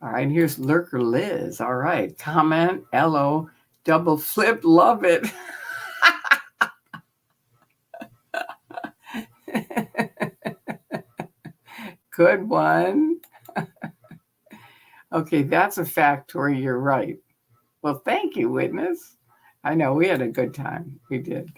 All right, here's Lurker Liz. All right, comment, LO, double flip, love it. Good one. Okay, that's a fact, Tori. You're right. Well, thank you, witness. I know we had a good time. We did.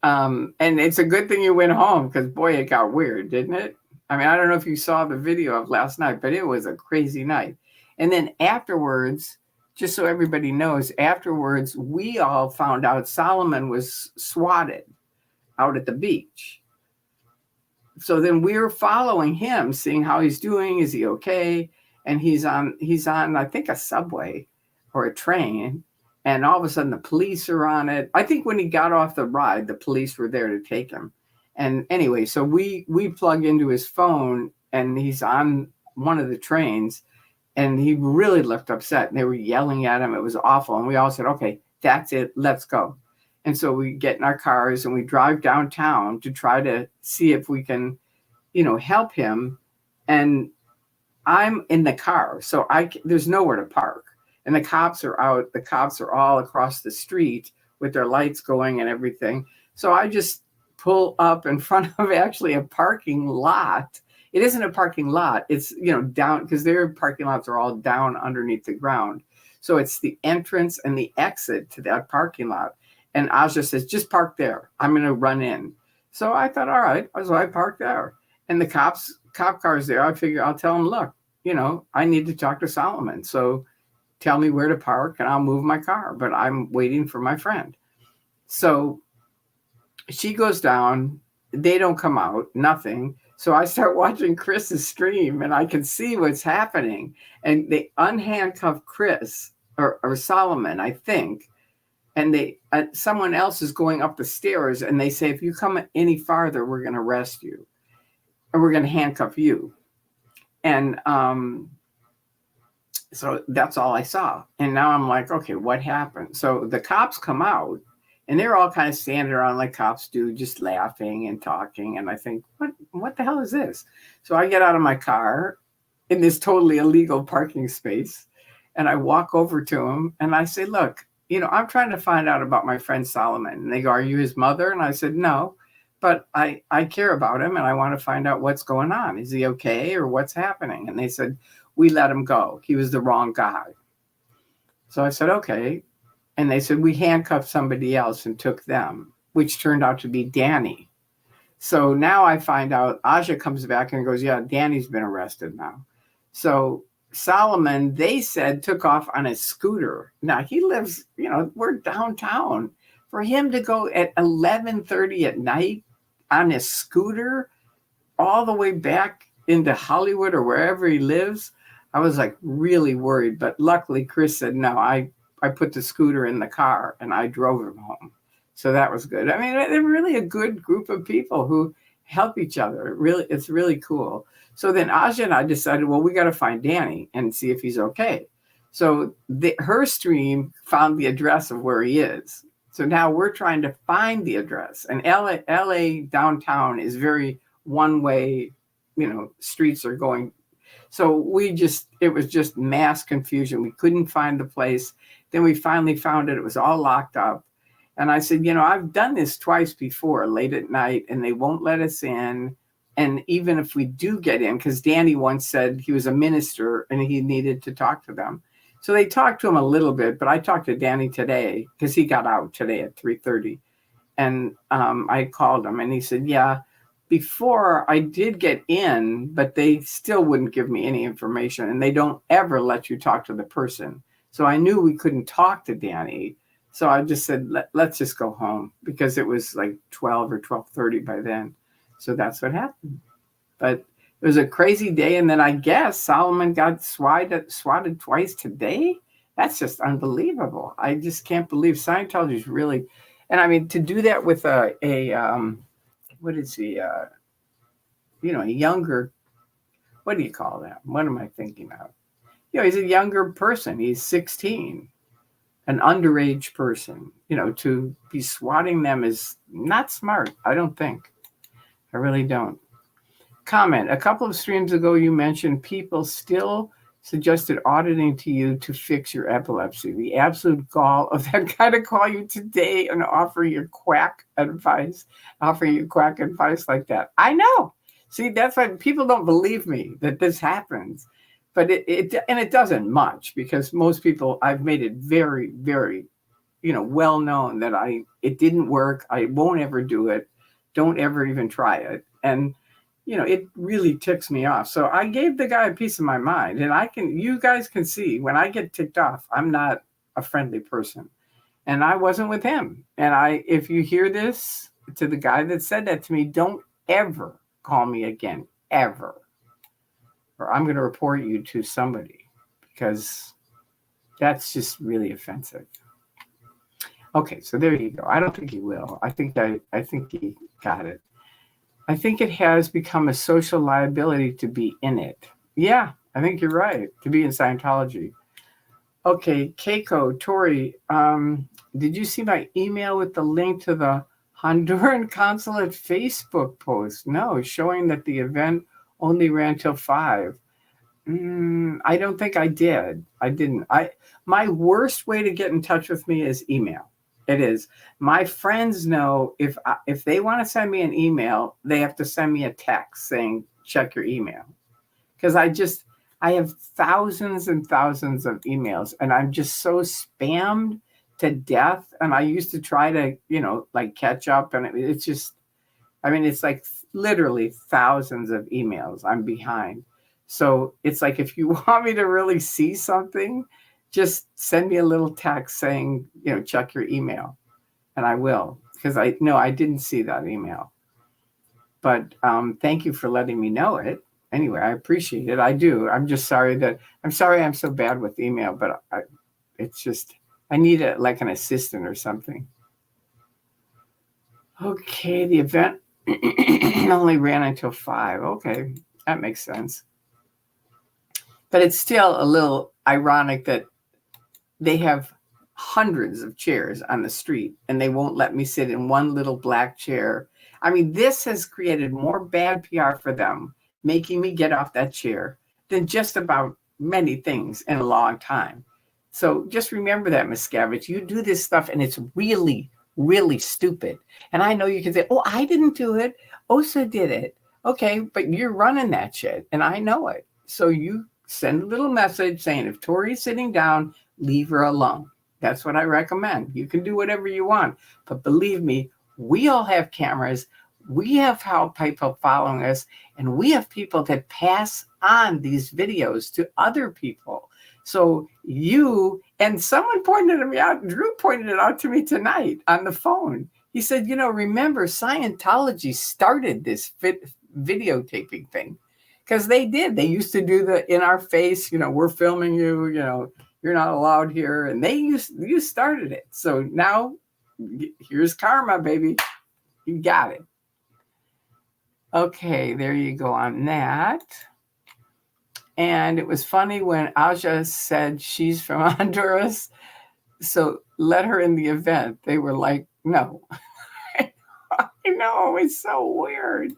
And it's a good thing you went home because, boy, it got weird, didn't it? I mean, I don't know if you saw the video of last night, but it was a crazy night. And then afterwards, just so everybody knows, afterwards, we all found out Solomon was swatted out at the beach. So then we were following him, seeing how he's doing. Is he okay? And he's on, I think, a subway or a train. And all of a sudden the police are on it. I think when he got off the ride, the police were there to take him. And anyway, so we plug into his phone and he's on one of the trains and he really looked upset and they were yelling at him. It was awful. And we all said, okay, that's it. Let's go. And so we get in our cars and we drive downtown to try to see if we can, help him. And I'm in the car, so there's nowhere to park. And the cops are out. The cops are all across the street with their lights going and everything. So I just pull up in front of actually a parking lot. It isn't a parking lot. It's, down because their parking lots are all down underneath the ground. So it's the entrance and the exit to that parking lot. And Aja says, just park there. I'm going to run in. So I thought, all right. So I parked there. And the cop car's there. I figure I'll tell him, look, I need to talk to Solomon. So tell me where to park and I'll move my car. But I'm waiting for my friend. So she goes down. They don't come out. Nothing. So I start watching Chris's stream and I can see what's happening. And they unhandcuff Chris or Solomon, I think. And someone else is going up the stairs and they say, if you come any farther, we're going to arrest you or we're going to handcuff you. And so that's all I saw. And now I'm like, okay, what happened? So the cops come out and they're all kind of standing around like cops do, just laughing and talking. And I think, what the hell is this? So I get out of my car in this totally illegal parking space and I walk over to him and I say, look, I'm trying to find out about my friend Solomon. And they go, are you his mother? And I said, no, but I care about him and I want to find out what's going on. Is he okay or what's happening? And they said, we let him go. He was the wrong guy. So I said, okay. And they said, we handcuffed somebody else and took them, which turned out to be Danny. So now I find out Aja comes back and goes, yeah, Danny's been arrested now. So Solomon, they said, took off on his scooter. Now he lives, we're downtown. For him to go at 11:30 at night on his scooter all the way back into Hollywood or wherever he lives, I was like really worried. But luckily Chris said, no, I put the scooter in the car and I drove him home. So that was good. I mean, they're really a good group of people who help each other. It's really cool. So then Aja and I decided, well, we got to find Danny and see if he's okay. So her stream found the address of where he is. So now we're trying to find the address. And LA downtown is very one way, streets are going. So it was just mass confusion. We couldn't find the place. Then we finally found it. It was all locked up. And I said, I've done this twice before late at night and they won't let us in. And even if we do get in, because Danny once said he was a minister and he needed to talk to them. So they talked to him a little bit, but I talked to Danny today because he got out today at 3:30. And I called him and he said, yeah, before I did get in, but they still wouldn't give me any information, and they don't ever let you talk to the person. So I knew we couldn't talk to Danny. So I just said, let's just go home, because it was like 12 or 12:30 by then. So that's what happened. But it was a crazy day. And then I guess Solomon got swatted twice today. That's just unbelievable. I just can't believe Scientology is really, and I mean, to do that with a what is he, a younger, what do you call that? What am I thinking of? He's a younger person. He's 16, an underage person. To be swatting them is not smart. I don't think. I really don't. Comment. A couple of streams ago, you mentioned people still suggested auditing to you to fix your epilepsy. The absolute gall of that guy to call you today and offer you quack advice like that. I know. See, that's why people don't believe me that this happens. But it doesn't much, because most people, I've made it very, very, well known that it didn't work. I won't ever do it. Don't ever even try it. And it really ticks me off. So I gave the guy a piece of my mind, and you guys can see when I get ticked off, I'm not a friendly person, and I wasn't with him. And if you hear this, to the guy that said that to me, don't ever call me again, ever, or I'm going to report you to somebody, because that's just really offensive. Okay, so there you go. I don't think he will. I think he got it. I think it has become a social liability to be in it. Yeah, I think you're right, to be in Scientology. Okay, Keiko, Tori, did you see my email with the link to the Honduran consulate Facebook post? No, showing that the event only ran till 5. I don't think I did. I didn't. My worst way to get in touch with me is email. It is. My friends know if they want to send me an email, they have to send me a text saying, check your email. Because I have thousands and thousands of emails, and I'm just so spammed to death. And I used to try to, catch up. And it's just, it's like literally thousands of emails. I'm behind. So it's like, if you want me to really see something, just send me a little text saying, check your email, and I will, because I didn't see that email. But thank you for letting me know it. Anyway, I appreciate it. I do. I'm sorry I'm so bad with email, but I need like an assistant or something. Okay, the event only ran until 5. Okay, that makes sense. But it's still a little ironic that they have hundreds of chairs on the street, and they won't let me sit in one little black chair. This has created more bad PR for them, making me get off that chair, than just about many things in a long time. So just remember that, Miscavige. You do this stuff, and it's really, really stupid. And I know you can say, oh, I didn't do it. Osa did it. Okay, but you're running that shit, and I know it. So you send a little message saying, if Tori's sitting down, leave her alone. That's what I recommend. You can do whatever you want. But believe me, we all have cameras. We have people following us, and we have people that pass on these videos to other people. So and someone pointed me out, Drew pointed it out to me tonight on the phone. He said, remember, Scientology started this videotaping thing. Because they did. They used to do the in our face, we're filming you, you're not allowed here. And you started it. So now here's karma, baby. You got it. Okay, there you go on that. And it was funny when Aja said she's from Honduras, so let her in the event. They were like, no. I know, it's so weird.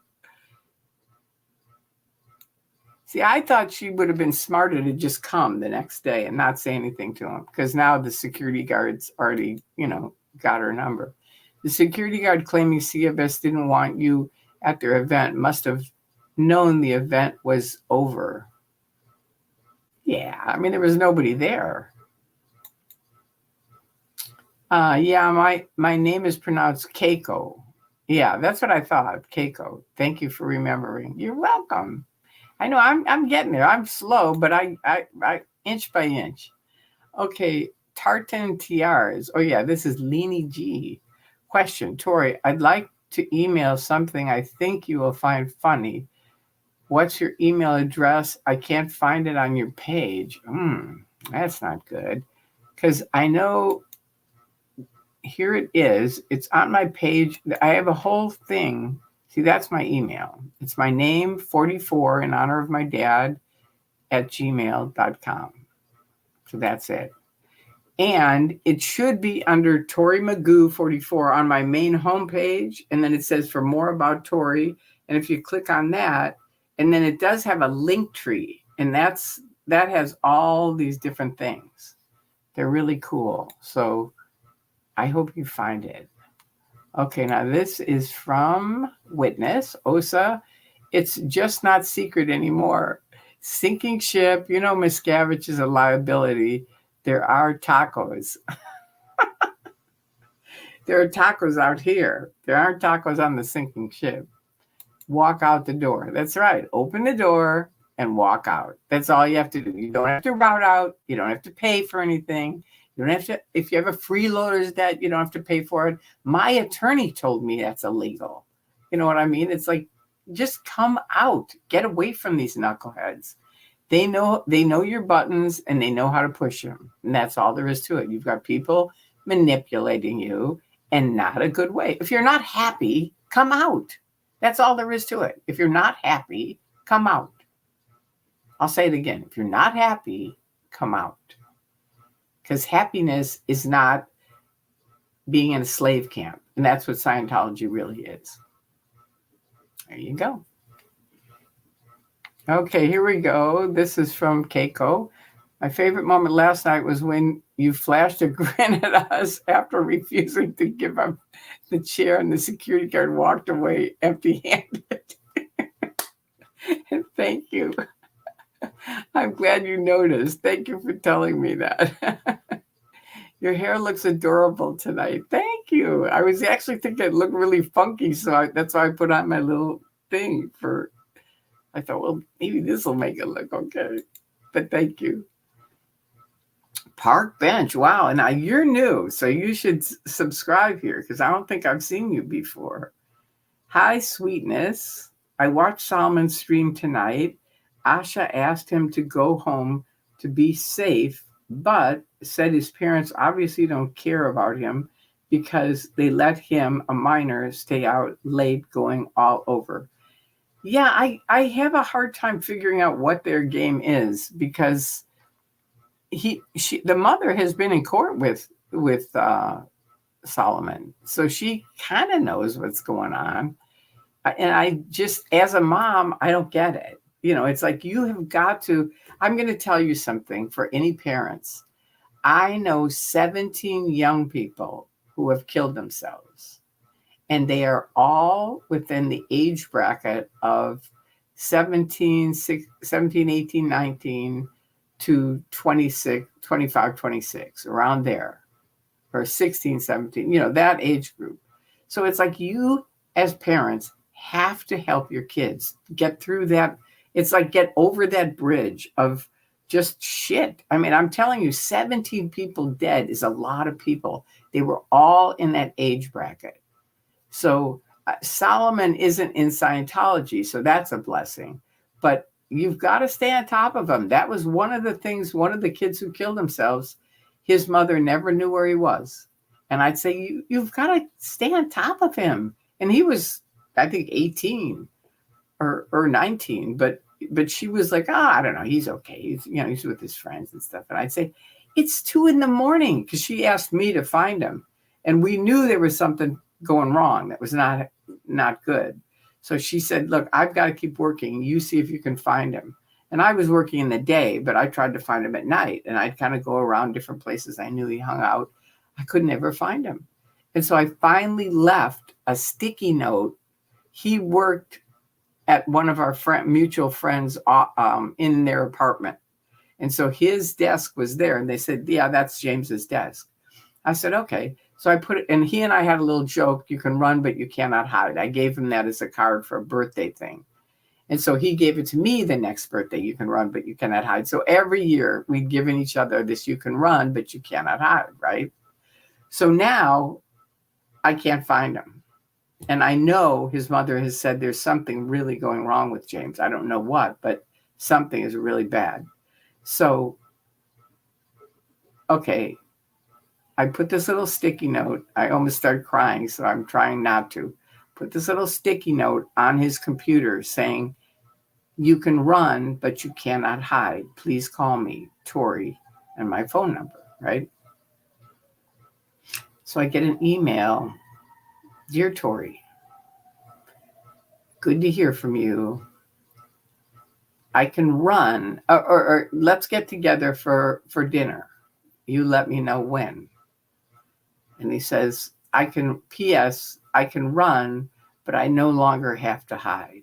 See, I thought she would have been smarter to just come the next day and not say anything to him, because now the security guards already, got her number. The security guard claiming CFS didn't want you at their event must have known the event was over. Yeah, there was nobody there. Yeah, my name is pronounced Keiko. Yeah, that's what I thought. Keiko, thank you for remembering. You're welcome. I know I'm getting there. I'm slow, but I inch by inch. Okay, tartan tiaras. Oh yeah, this is Leanie G. Question, Tori. I'd like to email something I think you will find funny. What's your email address? I can't find it on your page. That's not good. Because I know here it is. It's on my page. I have a whole thing. See, that's my email. It's my name, 44, in honor of my dad, at gmail.com. So that's it. And it should be under Tori Magoo 44 on my main homepage. And then it says for more about Tori. And if you click on that, and then it does have a link tree. And that has all these different things. They're really cool. So I hope you find it. Okay, now this is from Witness, OSA. It's just not secret anymore. Sinking ship, Miscavige is a liability. There are tacos. There are tacos out here. There aren't tacos on the sinking ship. Walk out the door. That's right. Open the door and walk out. That's all you have to do. You don't have to route out. You don't have to pay for anything. You don't have to, if you have a freeloader's debt, you don't have to pay for it. My attorney told me that's illegal. You know what I mean? It's like, just come out. Get away from these knuckleheads. They know your buttons and they know how to push them. And that's all there is to it. You've got people manipulating you and not a good way. If you're not happy, come out. That's all there is to it. If you're not happy, come out. I'll say it again. If you're not happy, come out. Because happiness is not being in a slave camp. And that's what Scientology really is. There you go. Okay, here we go. This is from Keiko. My favorite moment last night was when you flashed a grin at us after refusing to give up the chair and the security guard walked away empty-handed. Thank you. I'm glad you noticed. Thank you for telling me that. Your hair looks adorable tonight. Thank you. I was actually thinking it looked really funky, so that's why I put on my little thing for... I thought, well, maybe this will make it look okay. But thank you. Park Bench. Wow. And now you're new, so you should subscribe here because I don't think I've seen you before. Hi, Sweetness. I watched Solomon's stream tonight. Asha asked him to go home to be safe, but said his parents obviously don't care about him because they let him, a minor, stay out late going all over. Yeah, I have a hard time figuring out what their game is because the mother has been in court with Solomon, so she kind of knows what's going on. And I just, as a mom, I don't get it. It's like you have got to. I'm going to tell you something for any parents. I know 17 young people who have killed themselves. And they are all within the age bracket of 17, 18, 19 to 26, 25, 26, around there, or 16, 17, that age group. So it's like you as parents have to help your kids get through that. It's like get over that bridge of just shit. I mean, I'm telling you, 17 people dead is a lot of people. They were all in that age bracket. So Solomon isn't in Scientology, so that's a blessing. But you've got to stay on top of him. That was one of the things, one of the kids who killed themselves, his mother never knew where he was. And I'd say, you've got to stay on top of him. And he was, I think, 18 or 19. But she was like, I don't know, he's okay. He's with his friends and stuff. And I'd say, it's 2 a.m. because she asked me to find him. And we knew there was something going wrong that was not good. So she said, look, I've got to keep working. You see if you can find him. And I was working in the day, but I tried to find him at night. And I'd kind of go around different places I knew he hung out. I could never find him. And so I finally left a sticky note. He worked at one of our mutual friends in their apartment. And so his desk was there. And they said, yeah, that's James's desk. I said, okay. So I put it, and he and I had a little joke. You can run, but you cannot hide. I gave him that as a card for a birthday thing. And so he gave it to me the next birthday. You can run, but you cannot hide. So every year we'd given each other this, you can run, but you cannot hide, right? So now I can't find him. And I know his mother has said there's something really going wrong with James. I don't know what, but something is really bad. So, okay, I put this little sticky note. I almost started crying, so I'm trying not to. Put this little sticky note on his computer saying, you can run, but you cannot hide. Please call me, Tori, and my phone number, right? So I get an email. Dear Tori, good to hear from you. I can run, or let's get together for dinner. You let me know when. And he says, P.S., I can run, but I no longer have to hide.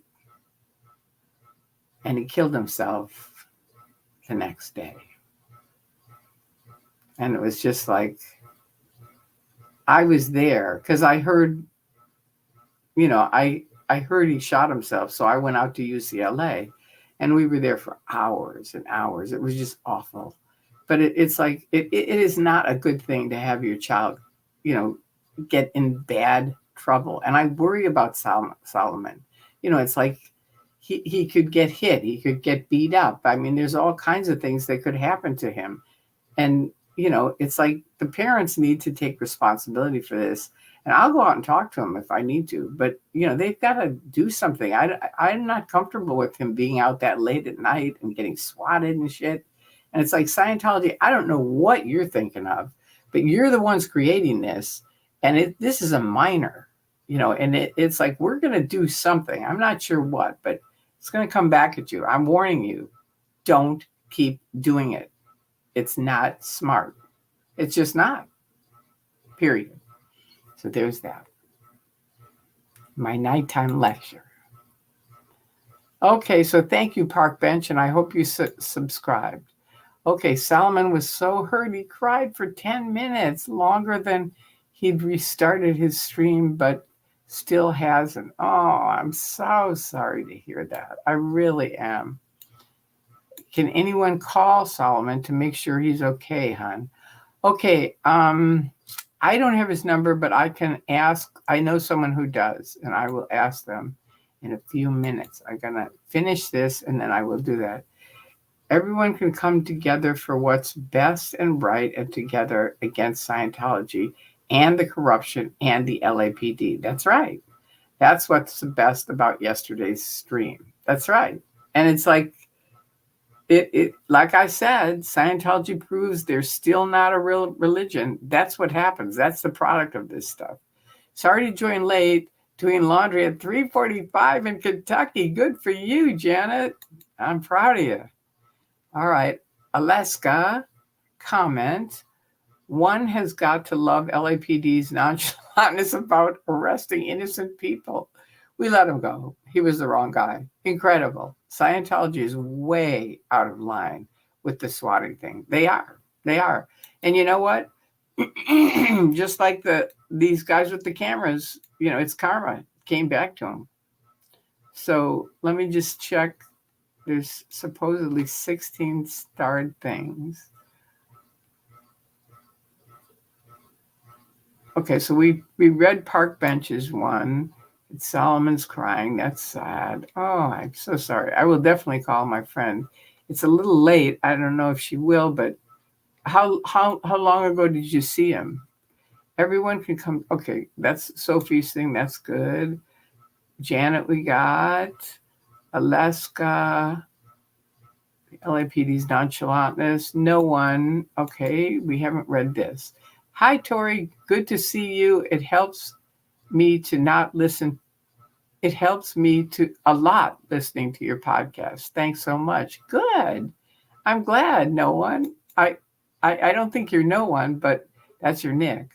And he killed himself the next day. And it was just like, I was there because I heard, I heard he shot himself. So I went out to UCLA and we were there for hours and hours. It was just awful. But it's like, it is not a good thing to have your child, get in bad trouble. And I worry about Solomon. It's like he could get hit. He could get beat up. I mean, there's all kinds of things that could happen to him. And, it's like the parents need to take responsibility for this. And I'll go out and talk to him if I need to. But, they've got to do something. I'm not comfortable with him being out that late at night and getting swatted and shit. And it's like Scientology, I don't know what you're thinking of, but you're the ones creating this. And this is a minor, and it's like, we're going to do something. I'm not sure what, but it's going to come back at you. I'm warning you, don't keep doing it. It's not smart. It's just not, period. So there's that. My nighttime lecture. Okay, so thank you, Park Bench, and I hope you subscribed. Okay, Solomon was so hurt he cried for 10 minutes, longer than he'd restarted his stream, but still hasn't. Oh, I'm so sorry to hear that. I really am. Can anyone call Solomon to make sure he's okay, hon? Okay, I don't have his number, but I can ask. I know someone who does, and I will ask them in a few minutes. I'm going to finish this, and then I will do that. Everyone can come together for what's best and right and together against Scientology and the corruption and the LAPD. That's right. That's what's the best about yesterday's stream. That's right. And it's like, like I said, Scientology proves they're still not a real religion. That's what happens. That's the product of this stuff. Sorry to join late, doing laundry at 3:45 in Kentucky. Good for you, Janet. I'm proud of you. All right. Alaska, comment. One has got to love LAPD's nonchalantness about arresting innocent people. We let him go. He was the wrong guy. Incredible. Scientology is way out of line with the swatting thing. They are. And you know what? Just like these guys with the cameras, it's karma. It came back to them. So let me just check. There's supposedly 16 starred things. Okay, so we read Park Bench's one. Solomon's crying. That's sad. Oh, I'm so sorry. I will definitely call my friend. It's a little late. I don't know if she will, but how long ago did you see him? Everyone can come. Okay, that's Sophie's thing. That's good. Janet, we got. Alaska. LAPD's nonchalantness. No one. Okay, we haven't read this. Hi, Tori. Good to see you. It helps me to not listen. It helps me to a lot listening to your podcast. Thanks so much. Good. I'm glad. No one. I don't think you're no one, but that's your nick.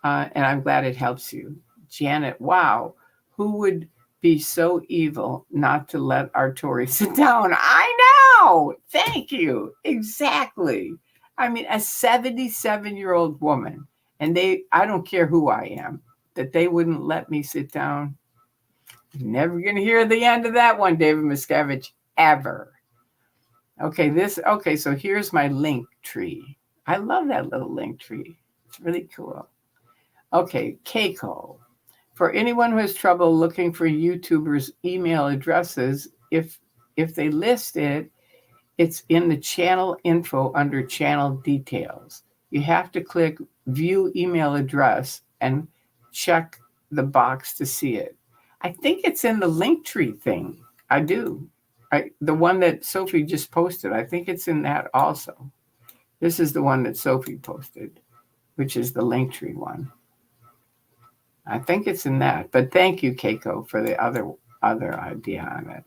And I'm glad it helps you. Janet, wow. Who would be so evil not to let our Tori sit down? I know. Thank you. Exactly. I mean, a 77-year-old woman And I don't care who I am, that they wouldn't let me sit down. You're never going to hear the end of that one, David Miscavige, ever. Okay, so here's my link tree. I love that little link tree. It's really cool. Okay, Keiko. For anyone who has trouble looking for YouTubers' email addresses, if they list it, it's in the channel info under channel details. You have to click view email address and check the box to see it. I think it's in the link tree thing. I do. The one that Sophie just posted, I think it's in that also. This is the one that Sophie posted, which is the link tree one. I think it's in that. But thank you, Keiko, for the other idea on it.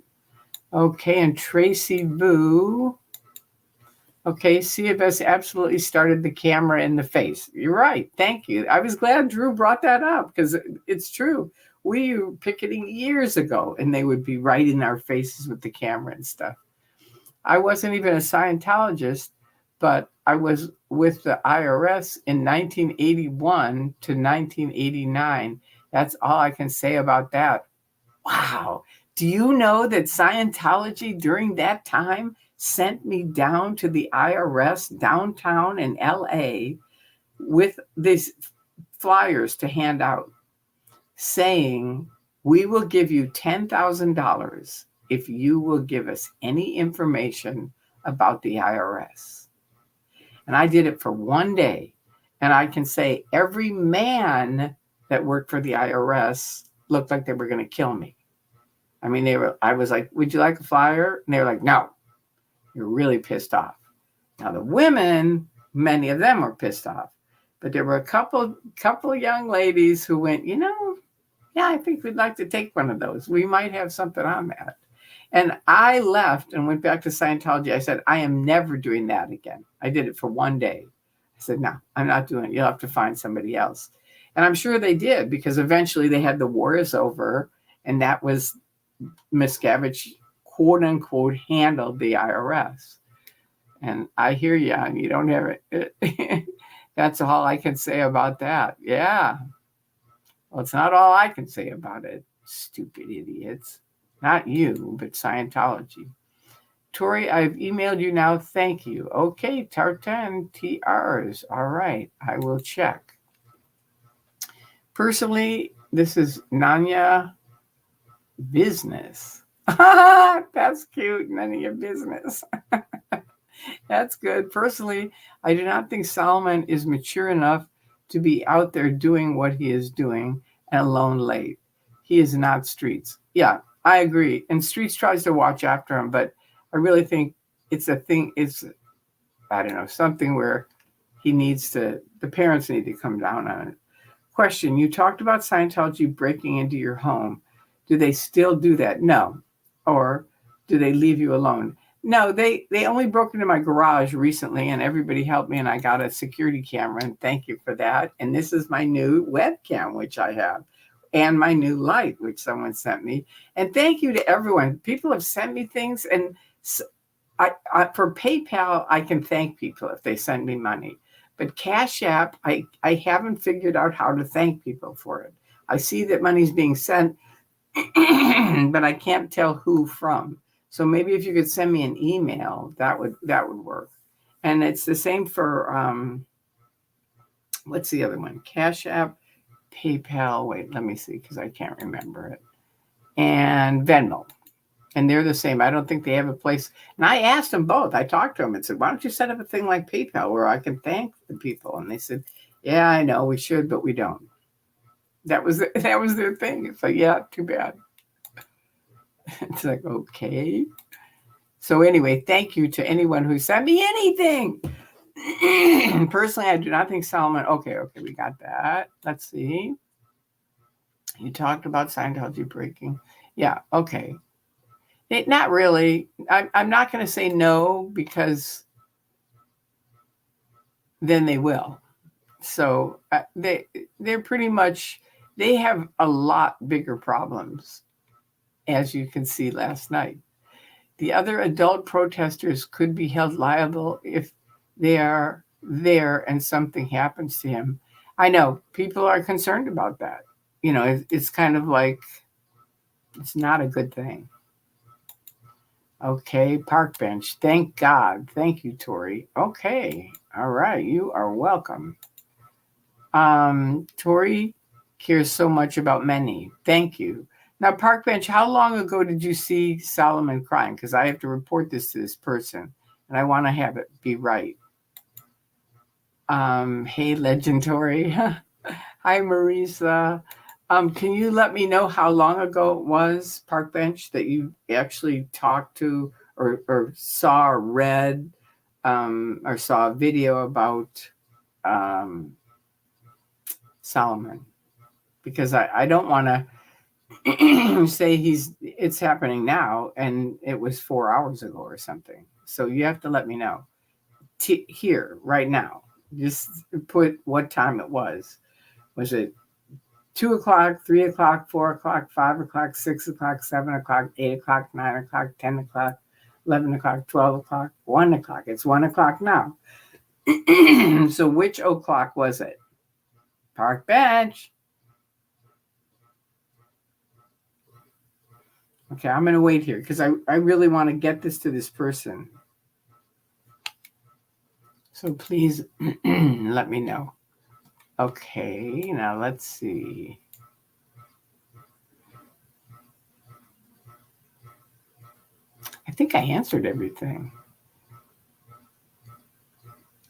Okay, and Tracy Boo. Okay, CFS absolutely started the camera in the face. You're right. Thank you. I was glad Drew brought that up because it's true. We were picketing years ago, and they would be right in our faces with the camera and stuff. I wasn't even a Scientologist, but I was with the IRS in 1981 to 1989. That's all I can say about that. Wow. Do you know that Scientology during that time sent me down to the IRS downtown in LA with these flyers to hand out saying, we will give you $10,000 if you will give us any information about the IRS. And I did it for one day. And I can say every man that worked for the IRS looked like they were going to kill me. I mean, I was like, would you like a flyer? And they were like, no, you're really pissed off. Now the women, many of them were pissed off, but there were a couple young ladies who went, yeah, I think we'd like to take one of those. We might have something on that. And I left and went back to Scientology. I said, I am never doing that again. I did it for one day. I said, no, I'm not doing it. You'll have to find somebody else. And I'm sure they did, because eventually they had the war is over, and that was Miscavige, quote unquote, handled the IRS. And I hear you, and you don't have it. That's all I can say about that. Yeah. Well, it's not all I can say about it, stupid idiots. Not you, but Scientology. Tori, I've emailed you now. Thank you. Okay, Tartan TRs. All right, I will check. Personally, this is Nanya Business. That's cute. None of your business. That's good. Personally, I do not think Solomon is mature enough to be out there doing what he is doing and alone late. He is not Streets. Yeah, I agree. And Streets tries to watch after him, but I really think it's a thing. It's, I don't know, something where the parents need to come down on it. Question, you talked about Scientology breaking into your home. Do they still do that? No. Or do they leave you alone? No, they only broke into my garage recently, and everybody helped me, and I got a security camera, and thank you for that. And this is my new webcam, which I have, and my new light, which someone sent me. And thank you to everyone. People have sent me things, and I for PayPal, I can thank people if they send me money. But Cash App, I haven't figured out how to thank people for it. I see that money's being sent, but I can't tell who from. So maybe if you could send me an email, that would work. And it's the same for what's the other one? Cash App, PayPal. Wait, let me see, because I can't remember it. And Venmo. And they're the same. I don't think they have a place. And I asked them both. I talked to them and said, why don't you set up a thing like PayPal where I can thank the people? And they said, yeah, I know we should, but we don't. That was their thing. It's like, yeah, too bad. It's like, okay. So anyway, thank you to anyone who sent me anything. Personally, I do not think Solomon. Okay, we got that. Let's see. You talked about Scientology breaking. Yeah, okay. Not really. I'm not going to say no, because then they will. So they're pretty much, they have a lot bigger problems, as you can see last night. The other adult protesters could be held liable if they are there and something happens to him. I know people are concerned about that. It's kind of like, it's not a good thing. Okay, park bench. Thank God. Thank you, Tori. Okay. All right. You are welcome. Tori cares so much about many. Thank you. Now, park bench, how long ago did you see Solomon crying? Because I have to report this to this person, and I want to have it be right. Hey, Legend Tori. Hi, Marisa. Can you let me know how long ago it was, park bench, that you actually talked to or saw or read or saw a video about Solomon? Because I don't want to say it's happening now and it was 4 hours ago or something. So you have to let me know here right now. Just put what time it was. Was it 2 o'clock, 3 o'clock, 4 o'clock, 5 o'clock, 6 o'clock, 7 o'clock, 8 o'clock, 9 o'clock, 10 o'clock, 11 o'clock, 12 o'clock, 1 o'clock? It's 1 o'clock now. So which o'clock was it? Park bench. Okay, I'm going to wait here because I really want to get this to this person. So please let me know. Okay, now let's see. I think I answered everything.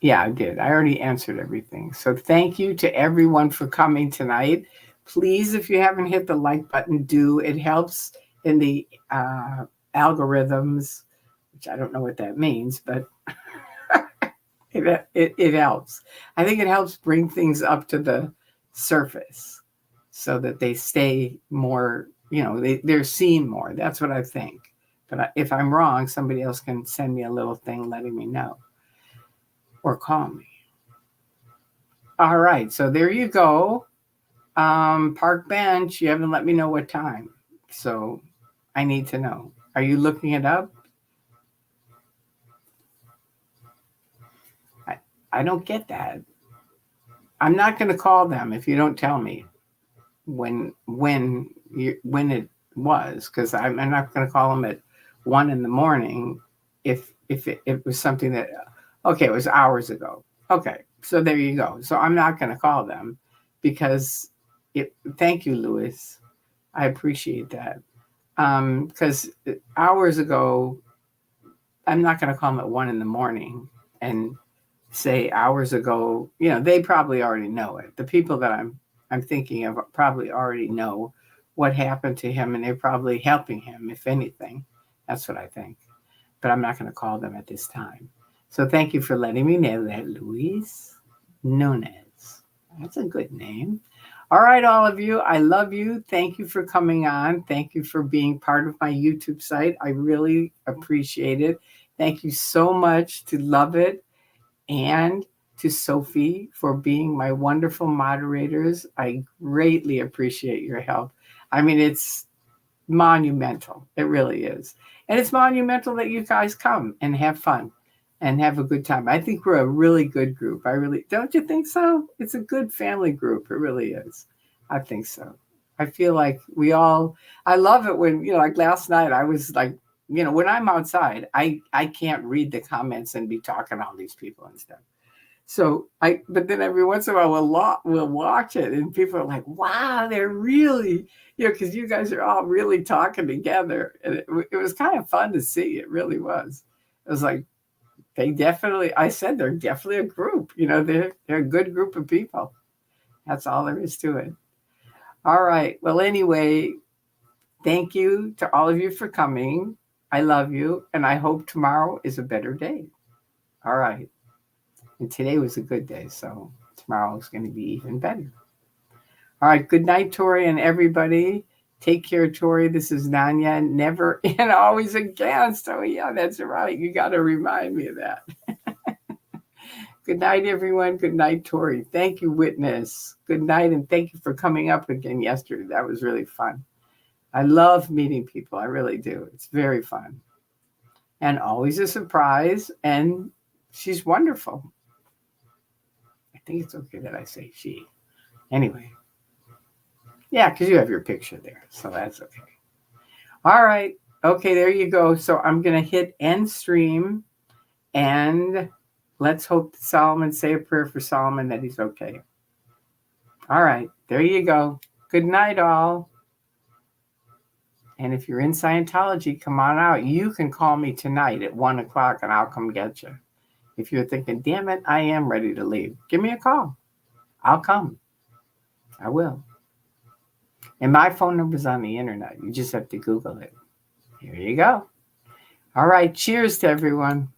Yeah, I did. I already answered everything. So thank you to everyone for coming tonight. Please, if you haven't hit the like button, do. It helps in the algorithms, which I don't know what that means, but it helps. I think it helps bring things up to the surface so that they stay more, they're seen more. That's what I think. But if I'm wrong, somebody else can send me a little thing letting me know or call me. All right. So there you go. Park bench. You haven't let me know what time. So I need to know. Are you looking it up? I don't get that. I'm not going to call them if you don't tell me when it was, because I'm not going to call them at 1 a.m. if it was something that, okay, it was hours ago. Okay, so there you go. So I'm not going to call them because thank you, Louis. I appreciate that. Because hours ago, I'm not going to call them at 1 a.m. and say hours ago, they probably already know it. The people that I'm thinking of probably already know what happened to him, and they're probably helping him, if anything. That's what I think. But I'm not going to call them at this time. So thank you for letting me know that, Luis Nunez. That's a good name. All right, all of you, I love you. Thank you for coming on. Thank you for being part of my YouTube site. I really appreciate it. Thank you so much to Love It and to Sophie for being my wonderful moderators. I greatly appreciate your help. I mean, it's monumental. It really is. And it's monumental that you guys come and have fun and have a good time. I think we're a really good group. Don't you think so? It's a good family group. It really is. I think so. I feel like I love it when, like last night, I was like, when I'm outside, I can't read the comments and be talking to all these people and stuff. So but then every once in a while we'll watch it and people are like, wow, they're really, because you guys are all really talking together. And it was kind of fun to see. It really was. It was like, I said they're definitely a group, they're a good group of people. That's all there is to it. All right. Well, anyway, thank you to all of you for coming. I love you. And I hope tomorrow is a better day. All right. And today was a good day, so tomorrow is going to be even better. All right, good night, Tori, and everybody. Take care, Tori. This is Nanya, never and always against. Oh, yeah, that's right. You got to remind me of that. Good night, everyone. Good night, Tori. Thank you, Witness. Good night, and thank you for coming up again yesterday. That was really fun. I love meeting people. I really do. It's very fun. And always a surprise, and she's wonderful. I think it's okay that I say she. Anyway. Yeah, because you have your picture there. So that's okay. All right. Okay, there you go. So I'm going to hit end stream. And let's hope that Solomon, say a prayer for Solomon that he's okay. All right. There you go. Good night, all. And if you're in Scientology, come on out. You can call me tonight at 1 o'clock and I'll come get you. If you're thinking, damn it, I am ready to leave, give me a call. I'll come. I will. And my phone number's on the internet. You just have to Google it. Here you go. All right. Cheers to everyone.